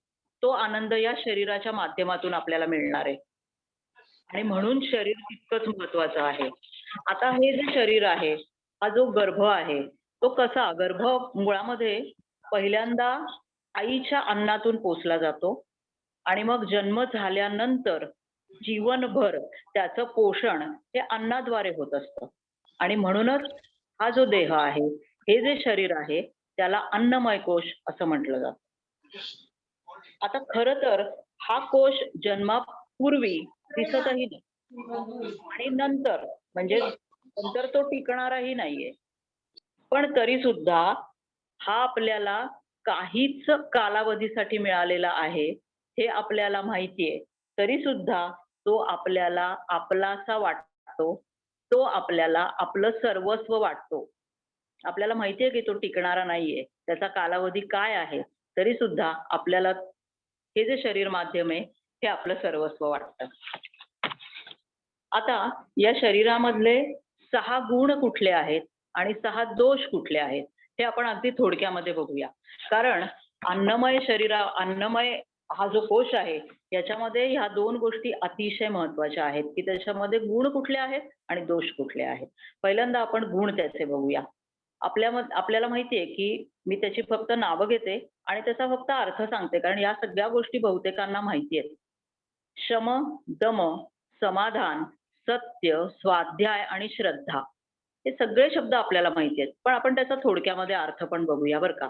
तो आनंद या शरीराच्या माध्यमातून आपल्याला मिळणार आहे. आणि म्हणून शरीर तितकंच महत्वाचं आहे. आता हे जे शरीर आहे, हा जो गर्भ आहे, तो कसा गर्भ मुळामध्ये पहिल्यांदा आईच्या अन्नातून पोसला जातो आणि मग जन्म झाल्यानंतर जीवनभर त्याचं पोषण हे अन्नाद्वारे होत असतं. आणि म्हणूनच हा जो देह आहे, हे जे शरीर आहे, त्याला अन्नमय कोश असं म्हटलं जातं. आता खरं तर हा कोश जन्मापूर्वी दिसतही नाही आणि नंतर म्हणजे नंतर तो टिकणाराही नाहीये. पण तरी सुद्धा हा आपल्याला काहीच कालावधीसाठी मिळालेला आहे, हे आपल्याला माहितीये. तरी सुद्धा तो आपल्याला आपलासा वाटतो. तो आपल्याला आपलं सर्वस्व वाटतो. आपल्याला माहितीये की तो टिकणारा नाहीये. त्याचा कालावधी काय आहे? तरी सुद्धा आपल्याला हे जे शरीर माध्यम आहे, हे आपलं सर्वस्व वाटतं. आता या शरीरामधले 6 गुण कुठले आहेत आणि 6 दोष कुठले आहेत, हे आपण अगदी थोडक्यामध्ये बघूया. कारण अन्नमय हा जो कोश आहे, याच्यामध्ये ह्या 2 गोष्टी अतिशय महत्त्वाच्या आहेत, की त्याच्यामध्ये गुण कुठले आहेत आणि दोष कुठले आहेत. पहिल्यांदा आपण गुण त्याचे बघूया. आपल्याला माहितीये, की मी त्याची फक्त नावं घेते आणि त्याचा फक्त अर्थ सांगते, कारण या सगळ्या गोष्टी बहुतेकांना माहिती आहेत. शम, दम, समाधान, सत्य, स्वाध्याय आणि श्रद्धा. हे सगळे शब्द आपल्याला माहिती आहेत. पण आपण त्याचा थोडक्यामध्ये अर्थ पण बघूया बरं का.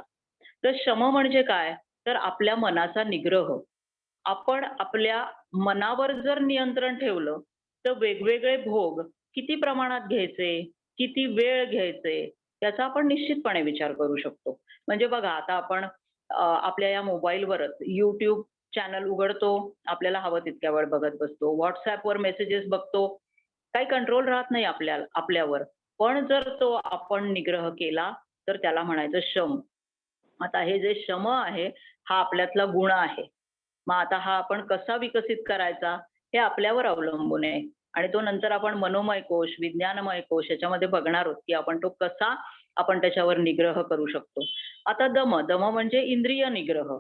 तर शम म्हणजे काय? तर आपल्या मनाचा निग्रह. आपण आपल्या मनावर जर नियंत्रण ठेवलं, तर वेगवेगळे भोग किती प्रमाणात घ्यायचे, किती वेळ घ्यायचे, याचा आपण निश्चितपणे विचार करू शकतो. म्हणजे बघा आता आपण आपल्या या मोबाईलवरच YouTube चॅनल उघडतो, आपल्याला हवं तितक्या वेळ बघत बसतो. WhatsAppवर मेसेजेस बघतो. काही कंट्रोल राहत नाही आपल्यावर. पण जर तो आपण निग्रह केला, तर त्याला म्हणायचं शम. आता हे जे शम आहे, हा आपल्यातला गुण आहे. मग आता हा आपण कसा विकसित करायचा, हे आपल्यावर अवलंबून आहे. आणि तो नंतर आपण मनोमय कोश, विज्ञानमय कोश याच्यामध्ये बघणार आहोत, की आपण तो कसा आपण त्याच्यावर निग्रह करू शकतो. आता दम म्हणजे इंद्रिय निग्रह.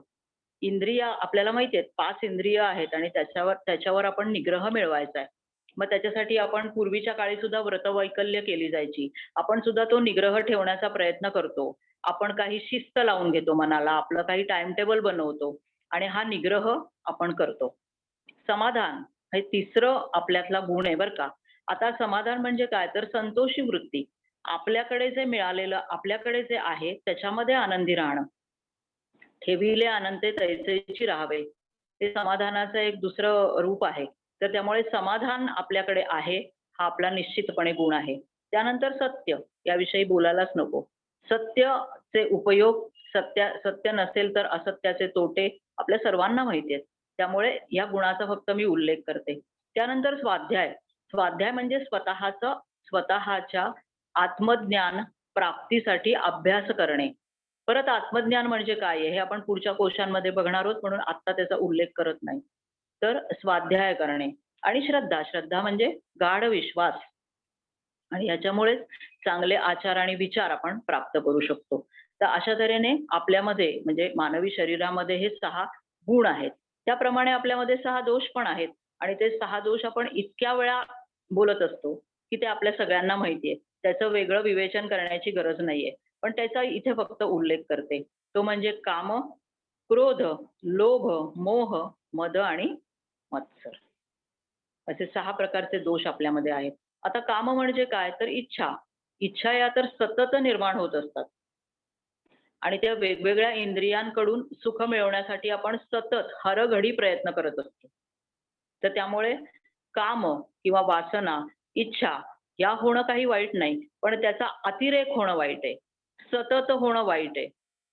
इंद्रिय आपल्याला माहिती आहेत 5 इंद्रिय आहेत आणि त्याच्यावर आपण निग्रह मिळवायचा आहे. मग त्याच्यासाठी आपण पूर्वीच्या काळी सुद्धा व्रतवैकल्य केली जायची. आपण सुद्धा तो निग्रह ठेवण्याचा प्रयत्न करतो. आपण काही शिस्त लावून घेतो मनाला, आपलं काही टाइम टेबल बनवतो आणि हा निग्रह आपण करतो. समाधान हे तिसरं आपल्यातला गुण आहे बरं का. आता समाधान म्हणजे काय? तर संतोषी वृत्ती. आपल्याकडे जे मिळालेलं, आपल्याकडे जे आहे त्याच्यामध्ये आनंदी राहणं. ठेविले अनंते तैसेची राहावे. ते समाधानाचं एक दुसरं रूप आहे. तर त्यामुळे समाधान आपल्याकडे आहे, हा आपला निश्चितपणे गुण आहे. त्यानंतर सत्य, याविषयी बोलायलाच नको. सत्यचे उपयोग, सत्य नसेल तर असत्याचे तोटे आपल्या सर्वांना माहिती आहेत. त्यामुळे या गुणाचा फक्त मी उल्लेख करते. त्यानंतर स्वाध्याय. स्वाध्याय म्हणजे स्वतःच्या आत्मज्ञान प्राप्तीसाठी अभ्यास करणे. परत आत्मज्ञान म्हणजे काय आहे हे आपण पुढच्या कोशांमध्ये बघणार आहोत, म्हणून आत्ता त्याचा उल्लेख करत नाही. तर स्वाध्याय करणे आणि श्रद्धा म्हणजे गाढ विश्वास. आणि याच्यामुळेच चांगले आचार आणि विचार आपण प्राप्त करू शकतो. तर अशा तऱ्हेने आपल्यामध्ये म्हणजे मानवी शरीरामध्ये हे 6 गुण आहेत. त्याप्रमाणे आपल्यामध्ये 6 दोष पण आहेत आणि ते 6 दोष आपण इतक्या वेळा बोलत असतो, की ते आपल्या सगळ्यांना माहिती आहे. त्याचं वेगळं विवेचन करण्याची गरज नाहीये. पण त्याचा इथे फक्त उल्लेख करते. तो म्हणजे काम, क्रोध, लोभ, मोह, मद आणि मत्सर. असे 6 प्रकारचे दोष आपल्यामध्ये आहेत. आता काम म्हणजे काय? तर इच्छा. इच्छा या तर सतत निर्माण होत असतात. आणि त्या वेगवेगळ्या इंद्रियांकडून सुख मिळवण्यासाठी आपण सतत हरघडी प्रयत्न करत असतो. तर त्यामुळे काम किंवा वासना, इच्छा या होणं काही वाईट नाही, पण त्याचा अतिरेक होणं वाईट आहे. सतत होणं वाईट आहे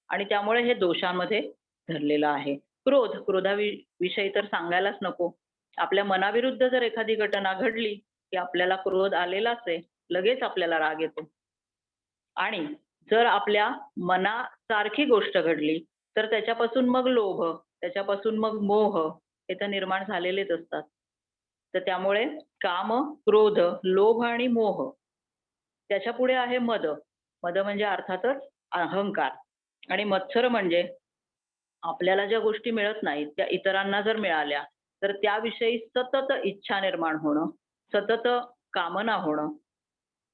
आणि त्यामुळे हे दोषांमध्ये धरलेलं आहे. क्रोधाविषयी तर सांगायलाच नको. आपल्या मनाविरुद्ध जर एखादी घटना घडली, की आपल्याला क्रोध आलेलाच आहे. लगेच आपल्याला राग येतो. आणि जर आपल्या मनासारखी गोष्ट घडली, तर त्याच्यापासून मग लोभ, त्याच्यापासून मग मोह हे तर निर्माण झालेलेच असतात. तर त्यामुळे काम, क्रोध, लोभ आणि मोह त्याच्यापुढे आहे मद. मद म्हणजे अर्थातच अहंकार आणि मत्सर म्हणजे आपल्याला ज्या गोष्टी मिळत नाहीत, त्या इतरांना जर मिळाल्या, तर त्याविषयी सतत इच्छा निर्माण होणं, सतत कामना होणं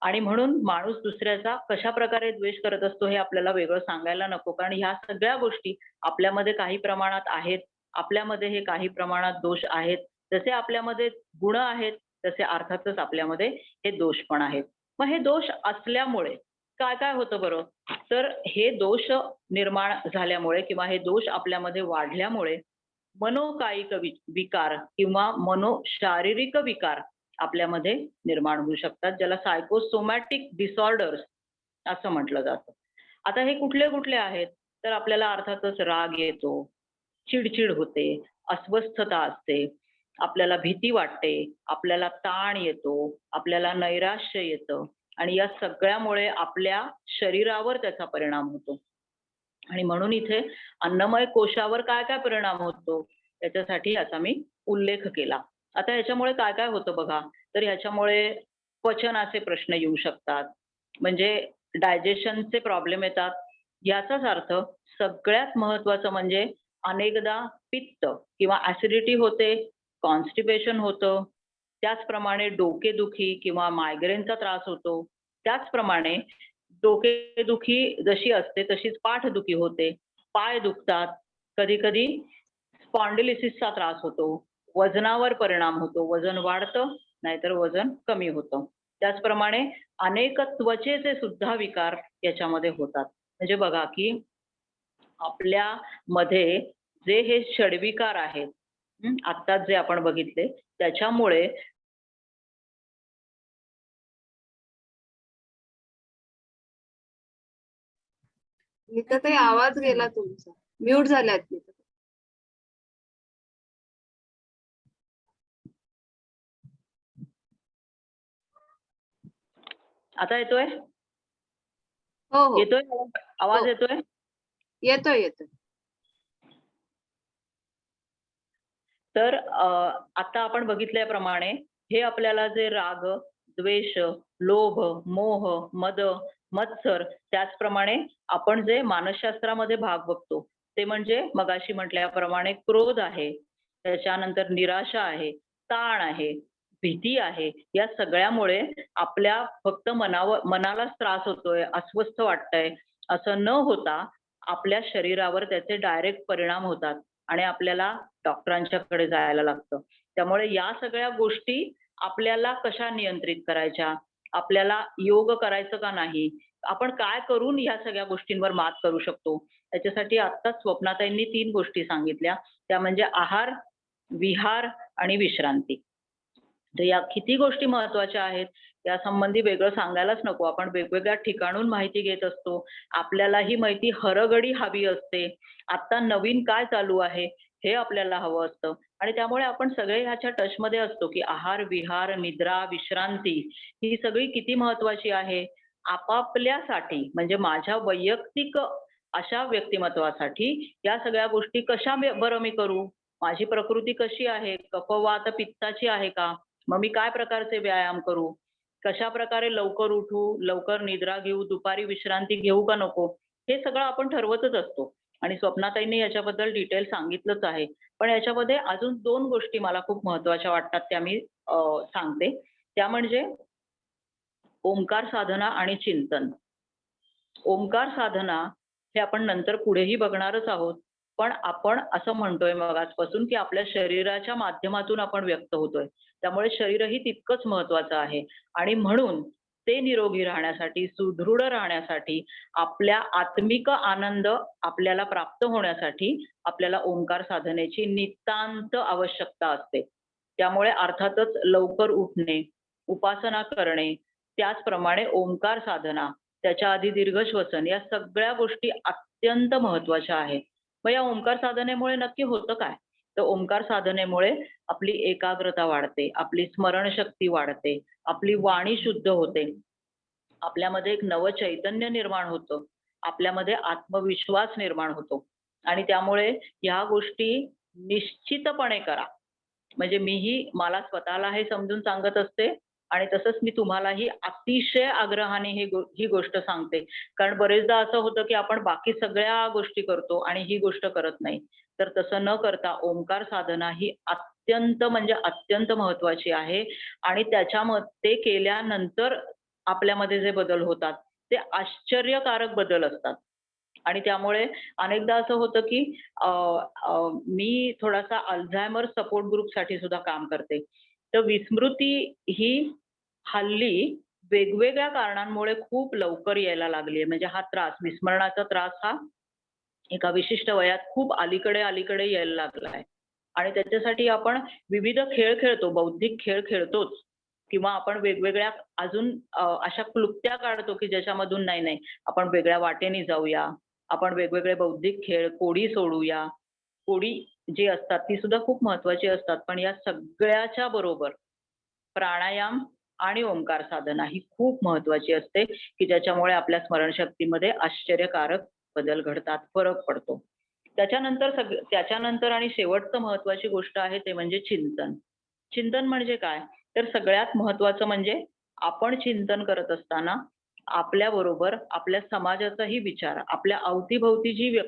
आणि म्हणून माणूस दुसऱ्याचा कशाप्रकारे द्वेष करत असतो हे आपल्याला वेगळं सांगायला नको. कारण ह्या सगळ्या गोष्टी आपल्यामध्ये काही प्रमाणात आहेत. आपल्यामध्ये हे काही प्रमाणात दोष आहेत. जसे आपल्यामध्ये गुण आहेत, तसे अर्थातच आपल्यामध्ये हे दोष पण आहेत. मग हे दोष असल्यामुळे काय होतं बरं? तर हे दोष निर्माण झाल्यामुळे किंवा हे दोष आपल्यामध्ये वाढल्यामुळे मनोकायिक विकार किंवा मनोशारीरिक विकार आपल्यामध्ये निर्माण होऊ शकतात, ज्याला सायकोसोमॅटिक डिसऑर्डर्स असं म्हटलं जातं. आता हे कुठले आहेत? तर आपल्याला अर्थातच राग येतो, चिडचिड होते, अस्वस्थता असते, आपल्याला भीती वाटते, आपल्याला ताण येतो, आपल्याला नैराश्य येतं आणि या सगळ्यामुळे आपल्या शरीरावर त्याचा परिणाम होतो. आणि म्हणून इथे अन्नमय कोशावर काय परिणाम होतो त्याच्यासाठी याचा मी उल्लेख केला. आता ह्याच्यामुळे काय होतं बघा, तर ह्याच्यामुळे पचनाचे प्रश्न येऊ शकतात, म्हणजे डायजेशनचे प्रॉब्लेम येतात. याचाच अर्थ सगळ्यात महत्वाचं म्हणजे अनेकदा पित्त किंवा ऍसिडिटी होते, कॉन्स्टिपेशन होतं, त्याचप्रमाणे डोकेदुखी किंवा मायग्रेनचा त्रास होतो. त्याचप्रमाणे डोकेदुखी जशी असते तशीच पाठदुखी होते, पाय दुखतात, कधी-कधी स्पॉन्डिलिसिसचा त्रास होतो, वजनावर परिणाम होतो, वजन वाढतं, नाहीतर वजन कमी होतं. त्याचप्रमाणे अनेक त्वचेचे सुद्धा विकार याच्यामध्ये होतात. म्हणजे बघा, की आपल्यामध्ये जे हे षडविकार आहेत, आत्ताच जे आपण बघितले, त्याच्यामुळे नीताताई आवाज गेला तुमचा. म्यूट झाल्यात नीताताई. आता येतोय? हो हो, येतोय आवाज हो. येतोय? येतोय. तर आता आपण बघितल्याप्रमाणे हे आपल्याला जे राग, द्वेष, लोभ, मोह, मद, मत्सर, त्याचप्रमाणे आपण जे मानसशास्त्रामध्ये भाग बघतो ते म्हणजे मगाशी म्हटल्याप्रमाणे क्रोध आहे, त्याच्यानंतर निराशा आहे, ताण आहे, भीती आहे. या सगळ्यामुळे आपल्या फक्त मनालाच त्रास होतोय, अस्वस्थ वाटतंय असं न होता आपल्या शरीरावर त्याचे डायरेक्ट परिणाम होतात आणि आपल्याला डॉक्टरांच्याकडे जायला लागतं. त्यामुळे या सगळ्या गोष्टी आपल्याला कशा नियंत्रित करायच्या? आपल्याला योग करायचं का नाही? आपण काय करून ह्या सगळ्या गोष्टींवर मात करू शकतो? त्याच्यासाठी आत्ताच स्वप्नाताईंनी 3 गोष्टी सांगितल्या. त्या म्हणजे आहार, विहार आणि विश्रांती. तर या किती गोष्टी महत्त्वाच्या आहेत, यासंबंधी वेगळं सांगायलाच नको. आपण वेगवेगळ्या ठिकाणून माहिती घेत असतो. आपल्याला ही माहिती हरघडी हवी असते. आत्ता नवीन काय चालू आहे, हे आपल्याला हवं असतं आणि त्यामुळे आपण सगळे ह्याच्या टचमध्ये असतो, की आहार, विहार, निद्रा, विश्रांती ही सगळी किती महत्त्वाची आहे. आपापल्यासाठी म्हणजे माझ्या वैयक्तिक अशा व्यक्तिमत्त्वासाठी या सगळ्या गोष्टी कशा बरं मी करू? माझी प्रकृती कशी आहे? कफवात पित्ताची आहे का? मग मी काय प्रकारचे व्यायाम करू? कशाप्रकारे लवकर उठू, लवकर निद्रा घेऊ, दुपारी विश्रांती घेऊ का नको? हे सगळं आपण ठरवतच असतो आणि स्वप्नाताईंनी याच्याबद्दल डिटेल सांगितलंच आहे. पण याच्यामध्ये अजून 2 गोष्टी मला खूप महत्त्वाच्या वाटतात त्या मी सांगते. त्या म्हणजे ओंकार साधना आणि चिंतन. ओंकार साधना हे आपण नंतर पुढेही बघणारच आहोत. पण आपण असं म्हणतोय मगाचपासून, की आपल्या शरीराच्या माध्यमातून आपण व्यक्त होतोय. त्यामुळे शरीरही तितकंच महत्त्वाचं आहे आणि म्हणून ते निरोगी राहण्यासाठी, सुदृढ राहण्यासाठी, आपल्या आत्मिक आनंद आपल्याला प्राप्त होण्यासाठी आपल्याला ओंकार साधनेची नितांत आवश्यकता असते. त्यामुळे अर्थातच लवकर उठणे, उपासना करणे, त्याचप्रमाणे ओंकार साधना, त्याच्या आधी दीर्घ श्वसन, या सगळ्या गोष्टी अत्यंत महत्त्वाच्या आहेत. मग या ओंकार साधनेमुळे नक्की होतं काय? तर ओंकार साधनेमुळे आपली एकाग्रता वाढते, आपली स्मरणशक्ती वाढते, आपली वाणी शुद्ध होते, आपल्यामध्ये एक नवं चैतन्य निर्माण होतं, आपल्यामध्ये आत्मविश्वास निर्माण होतो आणि त्यामुळे ह्या गोष्टी निश्चितपणे करा. म्हणजे मीही मला स्वतःला हे समजून सांगत असते आणि तसंच मी तुम्हालाही अतिशय आग्रहाने ही गोष्ट सांगते. कारण बरेचदा असं होतं, की आपण बाकी सगळ्या गोष्टी करतो आणि ही गोष्ट करत नाही. तर तसं न करता ओंकार साधना ही अत्यंत म्हणजे अत्यंत महत्त्वाची आहे आणि ते केल्यानंतर आपल्यामध्ये जे बदल होतात, ते आश्चर्यकारक बदल असतात. आणि त्यामुळे अनेकदा असं होतं, की अ, अ, मी थोडासा अल्झायमर सपोर्ट ग्रुपसाठी सुद्धा काम करते. तर विस्मृती ही हल्ली वेगवेगळ्या कारणांमुळे खूप लवकर यायला लागली आहे. म्हणजे हा त्रास, विस्मरणाचा त्रास हा एका विशिष्ट वयात खूप अलीकडे यायला लागला आहे. आणि त्याच्यासाठी आपण विविध खेळ खेळतो, बौद्धिक खेळ खेळतोच किंवा आपण वेगवेगळ्या अजून अशा क्लुप्त्या काढतो, की ज्याच्यामधून नाही, आपण वेगळ्या वाटेने जाऊया. आपण वेगवेगळे बौद्धिक खेळ, कोडी सोडूया. कोडी जी असतात ती सुद्धा खूप महत्त्वाची असतात. पण या सगळ्याच्या बरोबर प्राणायाम आणि ओंकार साधना ही खूप महत्त्वाची असते, की ज्याच्यामुळे आपल्या स्मरणशक्तीमध्ये आश्चर्यकारक बदल घडतात, फरक पडतो. त्याच्यानंतर आणि शेवटचं महत्त्वाची गोष्ट आहे ते म्हणजे चिंतन. चिंतन म्हणजे काय? तर सगळ्यात महत्त्वाचं म्हणजे आपण चिंतन करत असताना आपल्याबरोबर आपल्या समाजाचाही विचार, आपल्या अवतीभोवती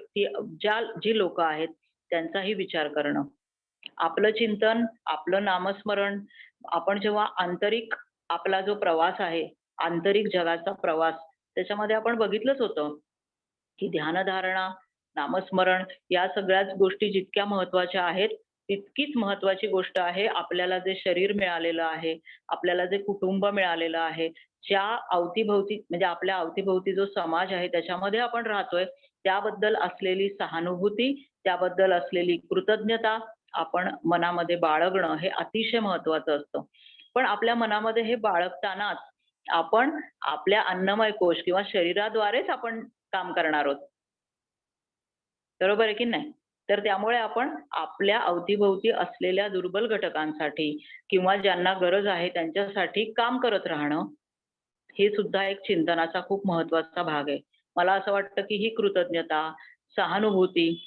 जी लोकं आहेत त्यांचाही विचार करणं. आपलं चिंतन, आपलं नामस्मरण, आपण जेव्हा आंतरिक आपला जो प्रवास आहे, आंतरिक जगाचा प्रवास, त्याच्यामध्ये आपण बघितलंच होतं, की ध्यानधारणा, नामस्मरण या सगळ्याच गोष्टी जितक्या महत्त्वाच्या आहेत, तितकीच महत्त्वाची गोष्ट आहे आपल्याला जे शरीर मिळालेलं आहे, आपल्याला जे कुटुंब मिळालेलं आहे, ज्या अवतीभोवती म्हणजे आपल्या अवतीभोवती जो समाज आहे त्याच्यामध्ये आपण राहतोय, त्याबद्दल असलेली सहानुभूती, त्याबद्दल असलेली कृतज्ञता आपण मनामध्ये बाळगणं हे अतिशय महत्त्वाचं असतं. पण आपल्या मनामध्ये हे बाळगतानाच आपण आपल्या अन्नमय कोश किंवा शरीराद्वारेच आपण काम करणार आहोत. बरोबर आहे की नाही? तर त्यामुळे आपण आपल्या अवतीभोवती असलेल्या दुर्बल घटकांसाठी किंवा ज्यांना गरज आहे त्यांच्यासाठी काम करत राहणं, हे सुद्धा एक चिंतनाचा खूप महत्त्वाचा भाग आहे. मला असं वाटतं, की ही कृतज्ञता, सहानुभूती,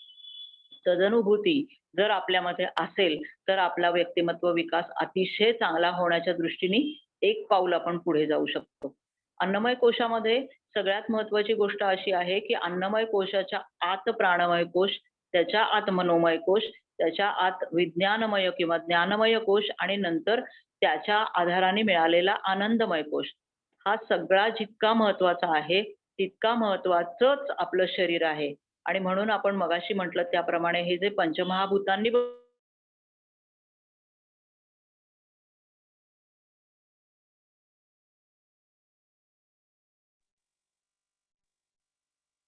सदनुभूती जर आपल्यामध्ये असेल, तर आपला व्यक्तिमत्व विकास अतिशय चांगला होण्याच्या दृष्टीने एक पाऊल आपण पुढे जाऊ शकतो. अन्नमय कोशामध्ये सगळ्यात महत्त्वाची गोष्ट अशी आहे, की अन्नमय कोशाच्या आत प्राणमय कोश, त्याच्या आत मनोमय कोश, त्याच्या आत विज्ञानमय किंवा ज्ञानमय कोश आणि नंतर त्याच्या आधाराने मिळालेला आनंदमय कोश. हा सगळा जितका महत्त्वाचा आहे, तितका महत्त्वाचंच आपलं शरीर आहे. आणि म्हणून आपण मगाशी म्हटलं त्याप्रमाणे हे जे पंचमहाभूतांनी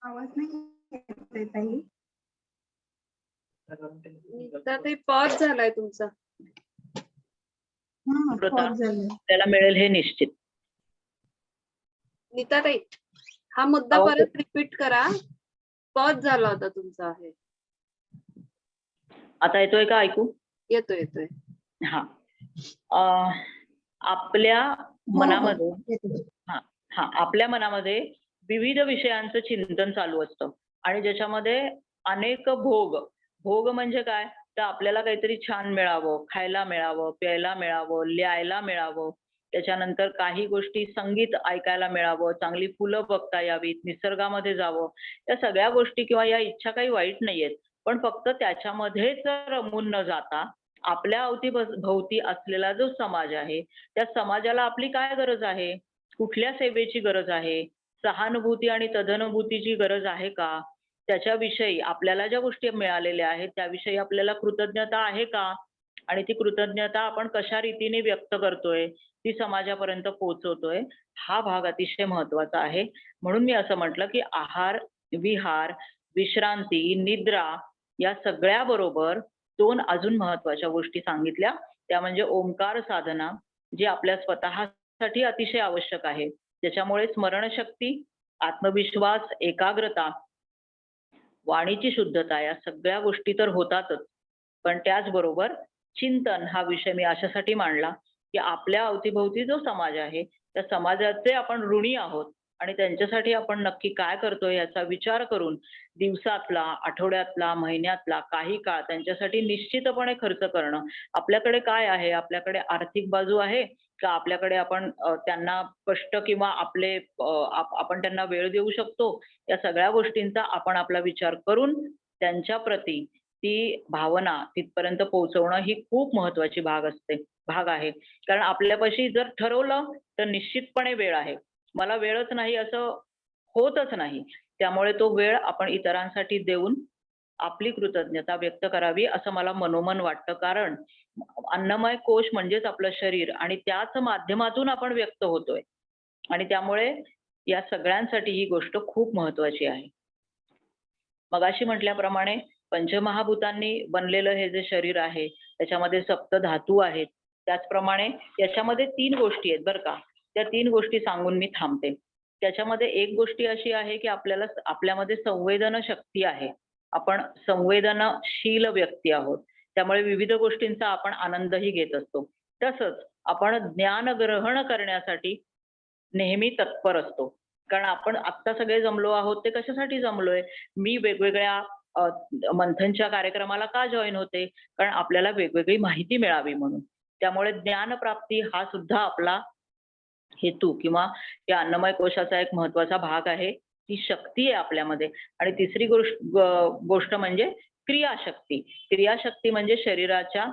आवाज नाही येतोय ताई. तर ते पॉज झालाय तुमचा. pause झालाय. त्याला मिळेल हे निश्चित. नीताताई, हा मुद्दा आवाज परत रिपीट करा. पॉज झाला होता तुमचा आहे. आता येतोय का ऐकू? येतोय. हा. आपल्या मनामध्ये येतोय. आपल्या मनामध्ये विविध विषयांचं चिंतन चालू असतं आणि ज्याच्यामध्ये अनेक भोग म्हणजे काय? तर आपल्याला काहीतरी छान मिळावं, खायला मिळावं, प्यायला मिळावं, लिहायला मिळावं. त्याच्यानंतर काही गोष्टी संगीत ऐकायला मिळावं, चांगली फुलं बघता यावीत, निसर्गामध्ये जावं. या सगळ्या गोष्टी किंवा या इच्छा काही वाईट नाहीयेत. पण फक्त त्याच्यामध्येच रमून न जाता आपल्या भोवती असलेला जो समाज आहे, त्या समाजाला आपली काय गरज आहे? कुठल्या सेवेची गरज आहे? सहानुभूती आणि तदनुभूतीची गरज आहे का? त्याच्याविषयी आपल्याला ज्या गोष्टी मिळालेल्या आहेत, त्याविषयी आपल्याला कृतज्ञता आहे का? आणि ती कृतज्ञता आपण कशा रीतीने व्यक्त करतोय, ती समाजापर्यंत पोहोचवतोय, हा भाग अतिशय महत्वाचा आहे. म्हणून मी असं म्हटलं की आहार, विहार, विश्रांती, निद्रा या सगळ्या बरोबर 2 अजून महत्वाच्या गोष्टी सांगितल्या. त्या म्हणजे ओंकार साधना, जी आपल्या स्वतःसाठी अतिशय आवश्यक आहे. त्याच्यामुळे स्मरणशक्ती, आत्मविश्वास, एकाग्रता, वाणीची शुद्धता या सगळ्या गोष्टी तर होतातच. पण त्याचबरोबर चिंतन हा विषय मी अशासाठी मांडला, की आपल्या अवतीभोवती जो समाज आहे, त्या समाजाचे आपण ऋणी आहोत आणि त्यांच्यासाठी आपण नक्की काय करतोय याचा विचार करून दिवसातला, आठवड्यातला, महिन्यातला काही काळ त्यांच्यासाठी निश्चितपणे खर्च करणं. आपल्याकडे काय आहे? आपल्याकडे आर्थिक बाजू आहे का? आपल्याकडे आपण त्यांना कष्ट किंवा आपले आपण त्यांना वेळ देऊ शकतो? या सगळ्या गोष्टींचा आपण आपला विचार करून त्यांच्या प्रती ती भावना तिथपर्यंत पोहोचवणं ही खूप महत्वाची भाग आहे. कारण आपल्यापाशी जर ठरवलं तर निश्चितपणे वेळ आहे. मला वेळच नाही असं होतच नाही. त्यामुळे तो वेळ आपण इतरांसाठी देऊन आपली कृतज्ञता व्यक्त करावी असं मला मनोमन वाटतं. कारण अन्नमय कोश म्हणजेच आपलं शरीर आणि त्याच माध्यमातून आपण व्यक्त होतोय आणि त्यामुळे या सगळ्यांसाठी ही गोष्ट खूप महत्वाची आहे. मगाशी म्हटल्याप्रमाणे पंचमहाभूतांनी बनलेलं हे जे शरीर आहे त्याच्यामध्ये सप्तधातू आहेत. त्याचप्रमाणे याच्यामध्ये 3 गोष्टी आहेत बरं का. त्या 3 गोष्टी सांगून मी थांबते. त्याच्यामध्ये एक गोष्ट अशी आहे की आपल्यामध्ये संवेदन शक्ती आहे. आपण संवेदनशील व्यक्ती आहोत. त्यामुळे विविध गोष्टींचा आपण आनंदही घेत असतो. तसंच आपण ज्ञान ग्रहण करण्यासाठी नेहमी तत्पर असतो. कारण आपण आत्ता सगळे जमलो आहोत ते कशासाठी जमलोय? मी वेगवेगळ्या मंथनच्या कार्यक्रमाला का जॉईन होते? कारण आपल्याला वेगवेगळी माहिती मिळावी म्हणून. त्यामुळे ज्ञानप्राप्ती हा सुद्धा आपला हेतू किंवा या अन्नमय कोशाचा एक महत्वाचा भाग आहे. ती शक्ती आहे आपल्यामध्ये. आणि तिसरी गोष्ट म्हणजे क्रियाशक्ती. क्रियाशक्ती म्हणजे शरीराच्या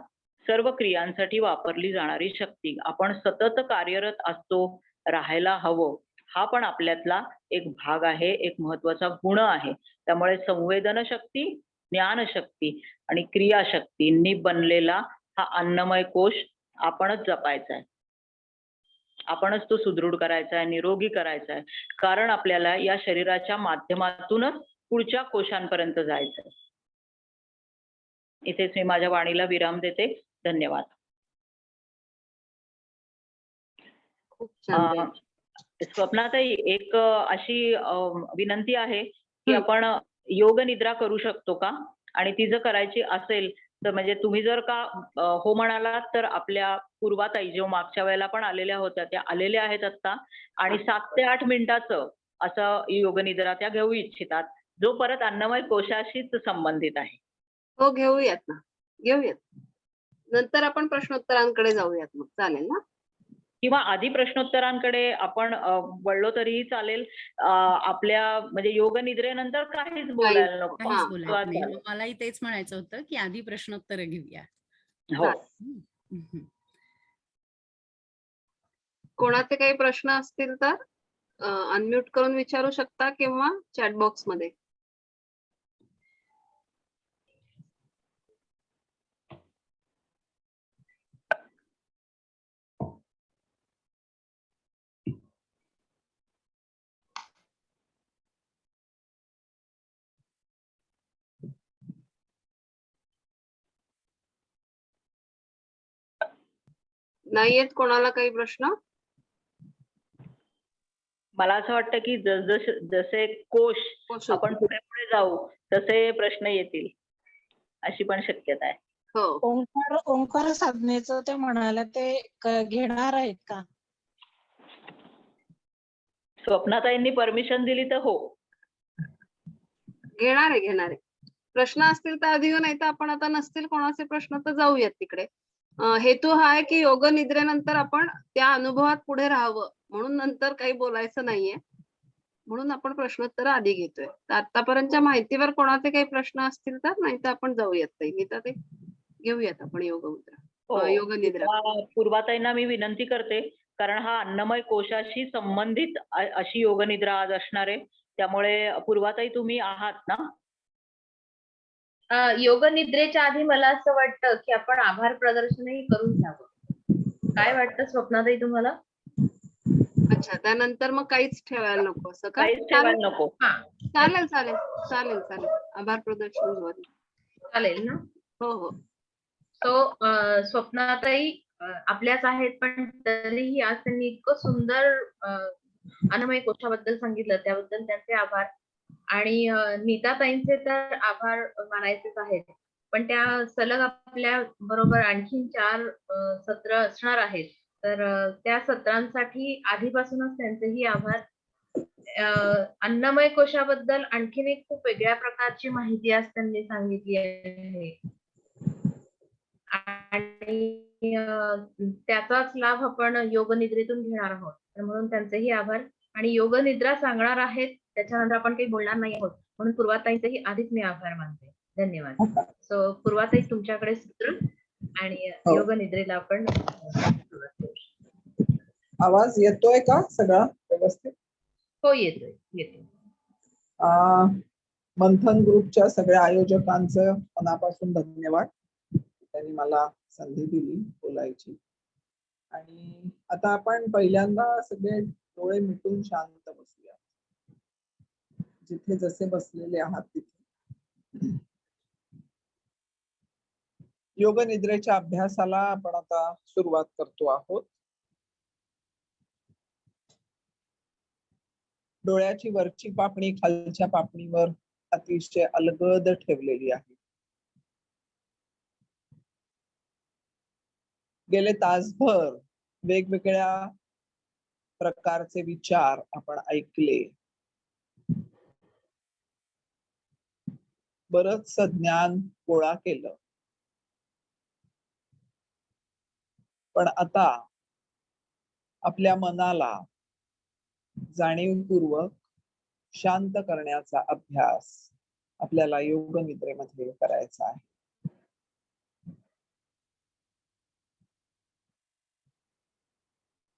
सर्व क्रियांसाठी वापरली जाणारी शक्ती. आपण सतत कार्यरत असतो, राहायला हवं. हा पण आपल्यातला एक भाग आहे, एक महत्वाचा गुण आहे. त्यामुळे संवेदन शक्ती, ज्ञानशक्ती आणि क्रियाशक्तींनी बनलेला हा अन्नमय कोश आपणच जपायचा आहे. आपणच तो सुदृढ करायचा आहे, निरोगी करायचा आहे. कारण आपल्याला या शरीराच्या माध्यमातूनच पुढच्या कोशांपर्यंत जायचं आहे. इथेच मी माझ्या वाणीला विराम देते. धन्यवाद. खूप छान ताई. स्वप्नाताई, एक अशी विनंती आहे की आपण योग निद्रा करू शकतो का? आणि ती जर करायची असेल तर म्हणजे तुम्ही जर का हो म्हणालात तर आपल्या पूर्वाताई जो मागच्या वेळेला पण आलेल्या होत्या त्या आलेल्या आहेत आता आणि 7 ते 8 मिनिटाचं असं योग निद्रा त्या घेऊ इच्छितात, जो परत अन्नमय कोशाशीच संबंधित आहे. हो, घेऊयात ना, घेऊयात. नंतर आपण प्रश्नोत्तरांकडे जाऊयात मग, चालेल ना? किंवा आधी प्रश्नोत्तरांकडे आपण वळलो तरीही चालेल. आपल्या म्हणजे योग निद्रेनंतर काहीच बोलायला नको. हा. काहीच बोलायचं नाही. चालेल. मग मलाही तेच म्हणायचं होतं की आधी प्रश्नोत्तर घेऊया. हो. हम्म. कोणाचे काही प्रश्न असतील तर अनम्यूट करून विचारू शकता किंवा चॅट बॉक्स मध्ये. नाहीयेत कोणाला काही प्रश्न? मला असं वाटतं की जसे कोश कोश आपण पुढे पुढे जाऊ तसे प्रश्न येतील अशी पण शक्यता आहे. हो, ओंकार साधनेचं ते म्हणाले ते घेणार आहेत का? स्वप्नाताईंनी परमिशन दिली तर हो. घेणार आहे. प्रश्न असतील तर आधी येऊ, नाही तर आपण आता नसतील कोणाचे प्रश्न तर जाऊयात तिकडे. हेतू हा आहे की योग निद्रेनंतर आपण त्या अनुभवात पुढे राहावं, म्हणून नंतर काही बोलायचं नाहीये, म्हणून आपण प्रश्नोत्तर आधी घेतोय. तर आतापर्यंतच्या माहितीवर कोणाचे काही प्रश्न असतील तर, नाही तर आपण जाऊयात ताई. मी तर ते घेऊयात आपण योग निद्रा. पूर्वाताईंना मी विनंती करते कारण हा अन्नमय कोशाशी संबंधित अशी योग निद्रा आज असणार आहे. त्यामुळे पूर्वाताई तुम्ही आहात ना? योग निद्रेच्या आधी मला असं वाटतं की आपण आभार प्रदर्शनही करून घ्यावं. काय वाटतं स्वप्नाताई तुम्हाला? अच्छा, त्यानंतर मग काहीच ठेवायला नको असं का? काहीच ठेवायला नको. चालेल चालेल चालेल चालेल आभार प्रदर्शन चालेल ना? हो हो. सो स्वप्नाताई आपल्याच आहेत, पण तरीही आज त्यांनी इतकं सुंदर अन्नमय कोशाबद्दल सांगितलं, त्याबद्दल त्यांचे आभार. आणि नीताताईंचे तर आभार मानायचेच आहेत, पण त्या सलग आपल्या बरोबर आणखीन 4 सत्र असणार आहेत. तर त्या सत्रांसाठी आधीपासूनच त्यांचेही आभार. अन्नमय कोशाबद्दल आणखीन एक खूप वेगळ्या प्रकारची माहिती आज त्यांनी सांगितली आहे आणि त्याचाच लाभ आपण योग निद्रेतून घेणार आहोत. तर म्हणून त्यांचेही आभार. आणि योग निद्रा सांगणार आहेत त्याच्यानंतर आपण काही बोलणार नाही आहोत, म्हणून पूर्वाताईंचेही आधीच मी आभार मानते. धन्यवाद. सो पूर्वाताई तुमच्याकडे सूत्र आणि योग निद्रेला आपण सुरुवात करू. आवाज येतोय का सगळा व्यवस्थित? हो, येतोय येतोय. मंथन ग्रुपच्या सगळ्या आयोजकांचं मनापासून धन्यवाद, त्यांनी मला संधी दिली बोलायची. आणि आता आपण पहिल्यांदा सगळे डोळे मिटून शांत बसूया, जिथे जसे बसलेले आहात तिथे. योग निद्रेच्या अभ्यासाला आपण आता सुरुवात करतो आहोत. डोळ्याची वरची पापणी खालच्या पापणीवर अतिशय अलगद ठेवलेली आहे. गेले तासभर वेगवेगळ्या प्रकारचे विचार आपण ऐकले. बरंच ज्ञान गोळा केलं, पण आता आपल्या मनाला जाणीवपूर्वक शांत करण्याचा अभ्यास आपल्याला योग निद्रेमध्ये करायचा आहे.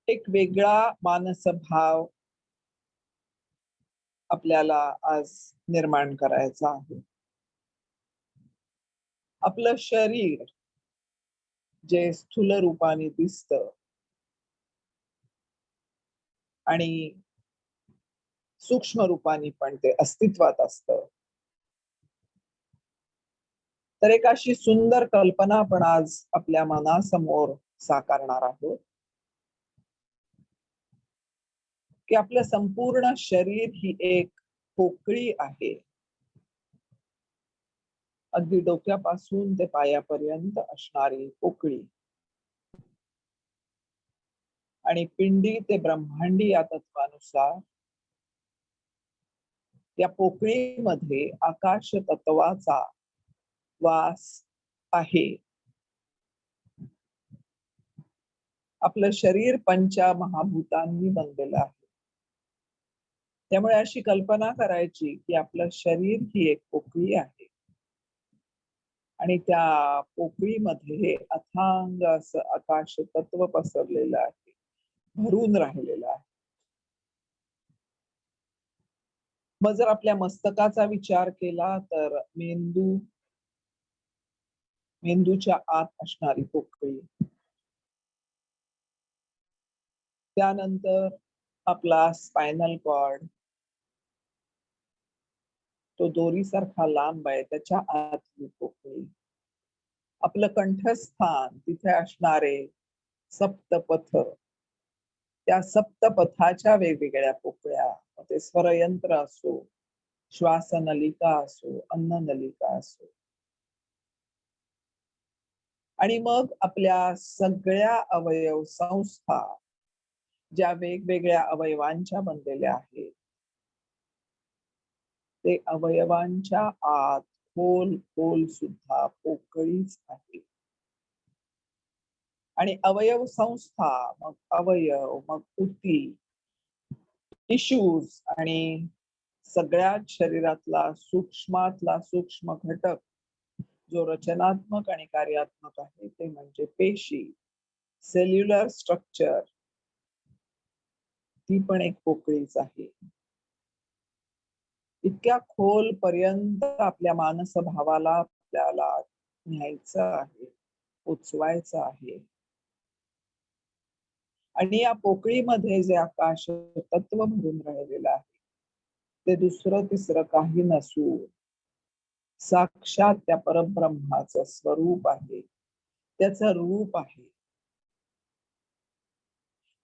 एक वेगळा मानसभाव आपल्याला आज निर्माण करायचा आहे. आपलं शरीर जे स्थूल रूपाने दिसतं आणि सूक्ष्म रूपाने पण ते अस्तित्वात असतं, तर एक अशी सुंदर कल्पना आपण आज आपल्या मनासमोर साकारणार आहोत की आपलं संपूर्ण शरीर ही एक पोकळी आहे. अगदी डोक्यापासून ते पायापर्यंत असणारी पोकळी. आणि पिंडी ते ब्रह्मांडी या तत्वानुसार या पोकळीमध्ये आकाश तत्वाचा वास आहे. आपलं शरीर पंचमहाभूतांनी बनलेलं आहे. त्यामुळे अशी कल्पना करायची की आपलं शरीर ही एक पोकळी आहे आणि त्या पोकळीमध्ये अथांग असं आकाश तत्व पसरलेलं आहे, भरून राहिलेलं आहे. मग जर आपल्या मस्तकाचा विचार केला तर मेंदूच्या आत असणारी पोकळी, त्यानंतर आपला स्पायनल कॉर्ड, तो दोरीसारखा लांब आहे, त्याच्या आतली पोकळी, आपलं कंठस्थान, तिथे असणारे सप्तपथ, त्या सप्तपथाच्या वेगवेगळ्या पोकळ्या, ते स्वरयंत्र असो, श्वासनलिका असो, अन्ननलिका असो, आणि मग आपल्या सगळ्या अवयव संस्था ज्या वेगवेगळ्या अवयवांच्या बनलेल्या आहेत, ते अवयवांच्या आत खोल खोल सुद्धा पोकळीच आहे. आणि अवयव संस्था, मग अवयव, मग ऊती, टिश्यूज आणि सगळ्याच शरीरातला सूक्ष्मातला सूक्ष्म घटक जो रचनात्मक आणि कार्यात्मक आहे ते म्हणजे पेशी, सेल्युलर स्ट्रक्चर, ती पण एक पोकळीच आहे. इतक्या खोल पर्यंत आपल्या मानस भावाला आपल्याला न्यायचं आहे, पोचवायचं आहे. आणि या पोकळीमध्ये जे आकाश तत्व भरून राहिलेलं आहे ते दुसरं तिसरं काही नसून साक्षात त्या परब्रह्माचं स्वरूप आहे, त्याचं रूप आहे.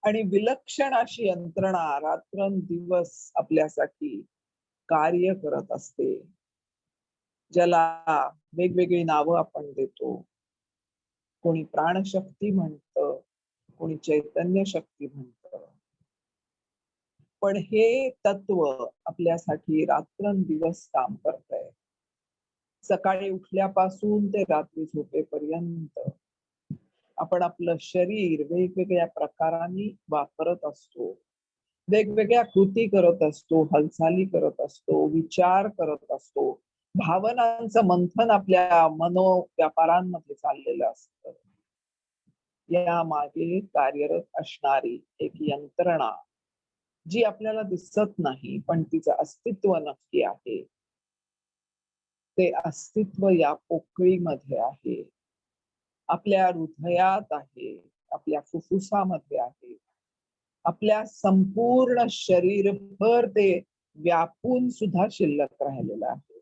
आणि विलक्षण अशी यंत्रणा रात्रंदिवस आपल्यासाठी कार्य करत असते, ज्याला वेगवेगळी नावं आपण देतो. कोणी प्राणशक्ती म्हणतं, कोणी चैतन्य शक्ती म्हणतं. पण हे तत्व आपल्यासाठी रात्रंदिवस काम करतंय. सकाळी उठल्यापासून ते रात्री झोपेपर्यंत आपण आपलं शरीर वेगवेगळ्या प्रकारांनी वापरत असतो, वेगवेगळ्या कृती करत असतो, हालचाली करत असतो, विचार करत असतो, भावनांचं मंथन आपल्या मनोव्यापारांमध्ये चाललेलं असतं. या मागे कार्यरत असणारी एक यंत्रणा जी आपल्याला दिसत नाही पण तिचं अस्तित्व नक्की आहे, ते अस्तित्व या पोकळीमध्ये आहे, आपल्या हृदयात आहे, आपल्या फुफ्फुसामध्ये आहे, आपल्या संपूर्ण शरीरभर ते व्यापून सुद्धा शिल्लक राहिलेलं आहे.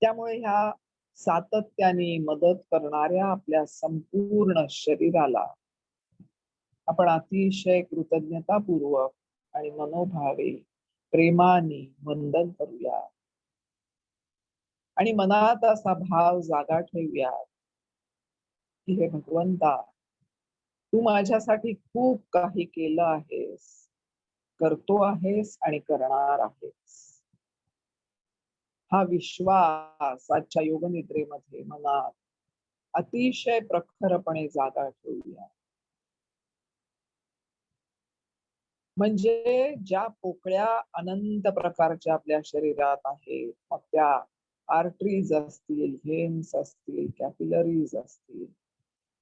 त्यामुळे ह्या सातत्याने मदत करणाऱ्या आपल्या संपूर्ण शरीराला आपण अतिशय कृतज्ञतापूर्वक आणि मनोभावे प्रेमाने वंदन करूया आणि मनात असा भाव जागा ठेवूया की हे भगवंता, तू माझ्यासाठी खूप काही केलं आहेस, करतो आहेस आणि करणार आहेस. हा विश्वास आजच्या योगनिद्रेमध्ये मनात अतिशय प्रखरपणे जागा ठेवूया. म्हणजे ज्या पोकळ्या अनंत प्रकारच्या आपल्या शरीरात आहेत, मग त्या आर्टरीज असतील, व्हेन्स असतील, कॅपिलरीज असतील,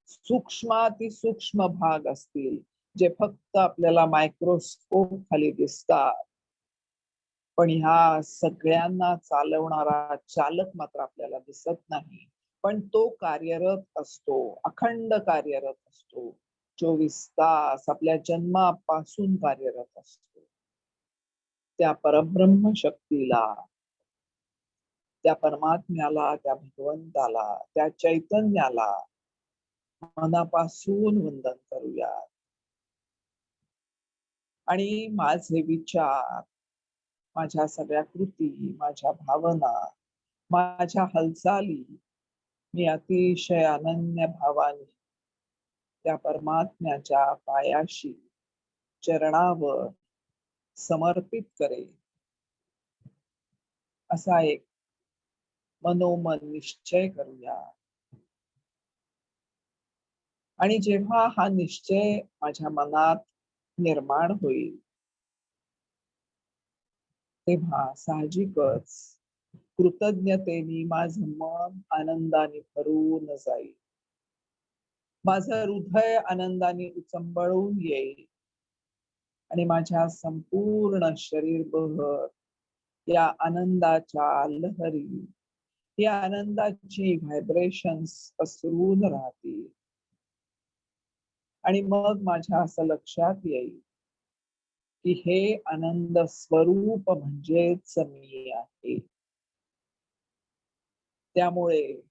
सूक्ष्मातिसूक्ष्म भाग असतील, जे फक्त आपल्याला मायक्रोस्कोप खाली दिसतात, पण ह्या सगळ्यांना चालवणारा चालक मात्र आपल्याला दिसत नाही, पण तो कार्यरत असतो, अखंड कार्यरत असतो, 24 तास आपल्या जन्मापासून कार्यरत असतो. त्या परब्रह्म शक्तीला, त्या परमात्म्याला, त्या भगवंताला, त्या चैतन्याला मनापासून वंदन करूया. आणि माझे विचार, माझ्या सगळ्या कृती, माझ्या भावना, माझ्या हालचाली मी अतिशय अनन्य भावाने त्या परमात्म्याच्या पायाशी, चरणावर समर्पित करेन, असा एक मनोमन निश्चय करूया. आणि जेव्हा हा निश्चय माझ्या मनात निर्माण होईल तेव्हा साहजिकच कृतज्ञतेने माझं मन आनंदाने भरून जाईल, माझं हृदय आनंदाने उचंबळून येईल आणि माझ्या संपूर्ण शरीरभर या आनंदाच्या लहरी, या आनंदाची व्हायब्रेशन्स पसरून राहतील. आणि मग माझ्या असं लक्षात येईल की हे आनंद स्वरूप म्हणजेच मी आहे. त्यामुळे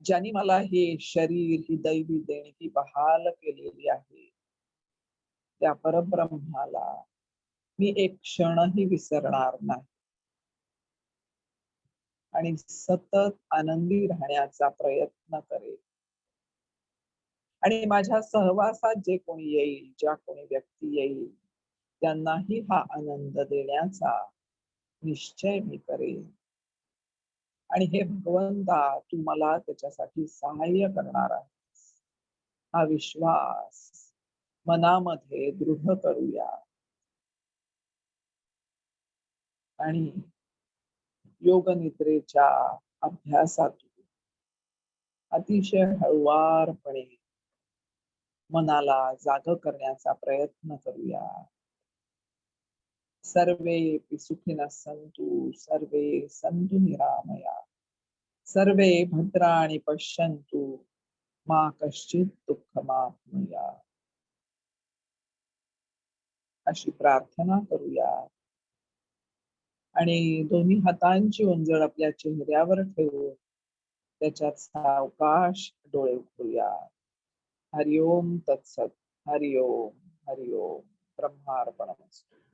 ज्यांनी मला हे शरीर, ही दैवी देणगी बहाल केलेली आहे, त्या परब्रह्माला मी एक क्षणही विसरणार नाही आणि सतत आनंदी राहण्याचा प्रयत्न करेन. आणि माझ्या सहवासात जे कोणी येईल, ज्या कोणी व्यक्ती येईल, त्यांनाही हा आनंद देण्याचा निश्चय मी करेन. आणि हे भगवंता, तू मला त्याच्यासाठी सहाय्य करणार आहेस, हा विश्वास मनामध्ये दृढ करूया. आणि योग निद्रेच्या अभ्यासातून अतिशय हळुवारपणे मनाला जाग करण्याचा प्रयत्न करूया. सर्वेपि सुखिनः सन्तु सर्वे सन्तु निरामया सर्वे भद्राणि पश्यन्तु मा कश्चित् दुःखमाप्नुया. अशी प्रार्थना करूया आणि दोन्ही हातांची ओंजळ आपल्या चेहऱ्यावर ठेवून त्याच्यात सावकाश डोळे उघडूया. हरिओम तत्सत. हरिओम हरिओम. ब्रह्मार्पणमस्तु.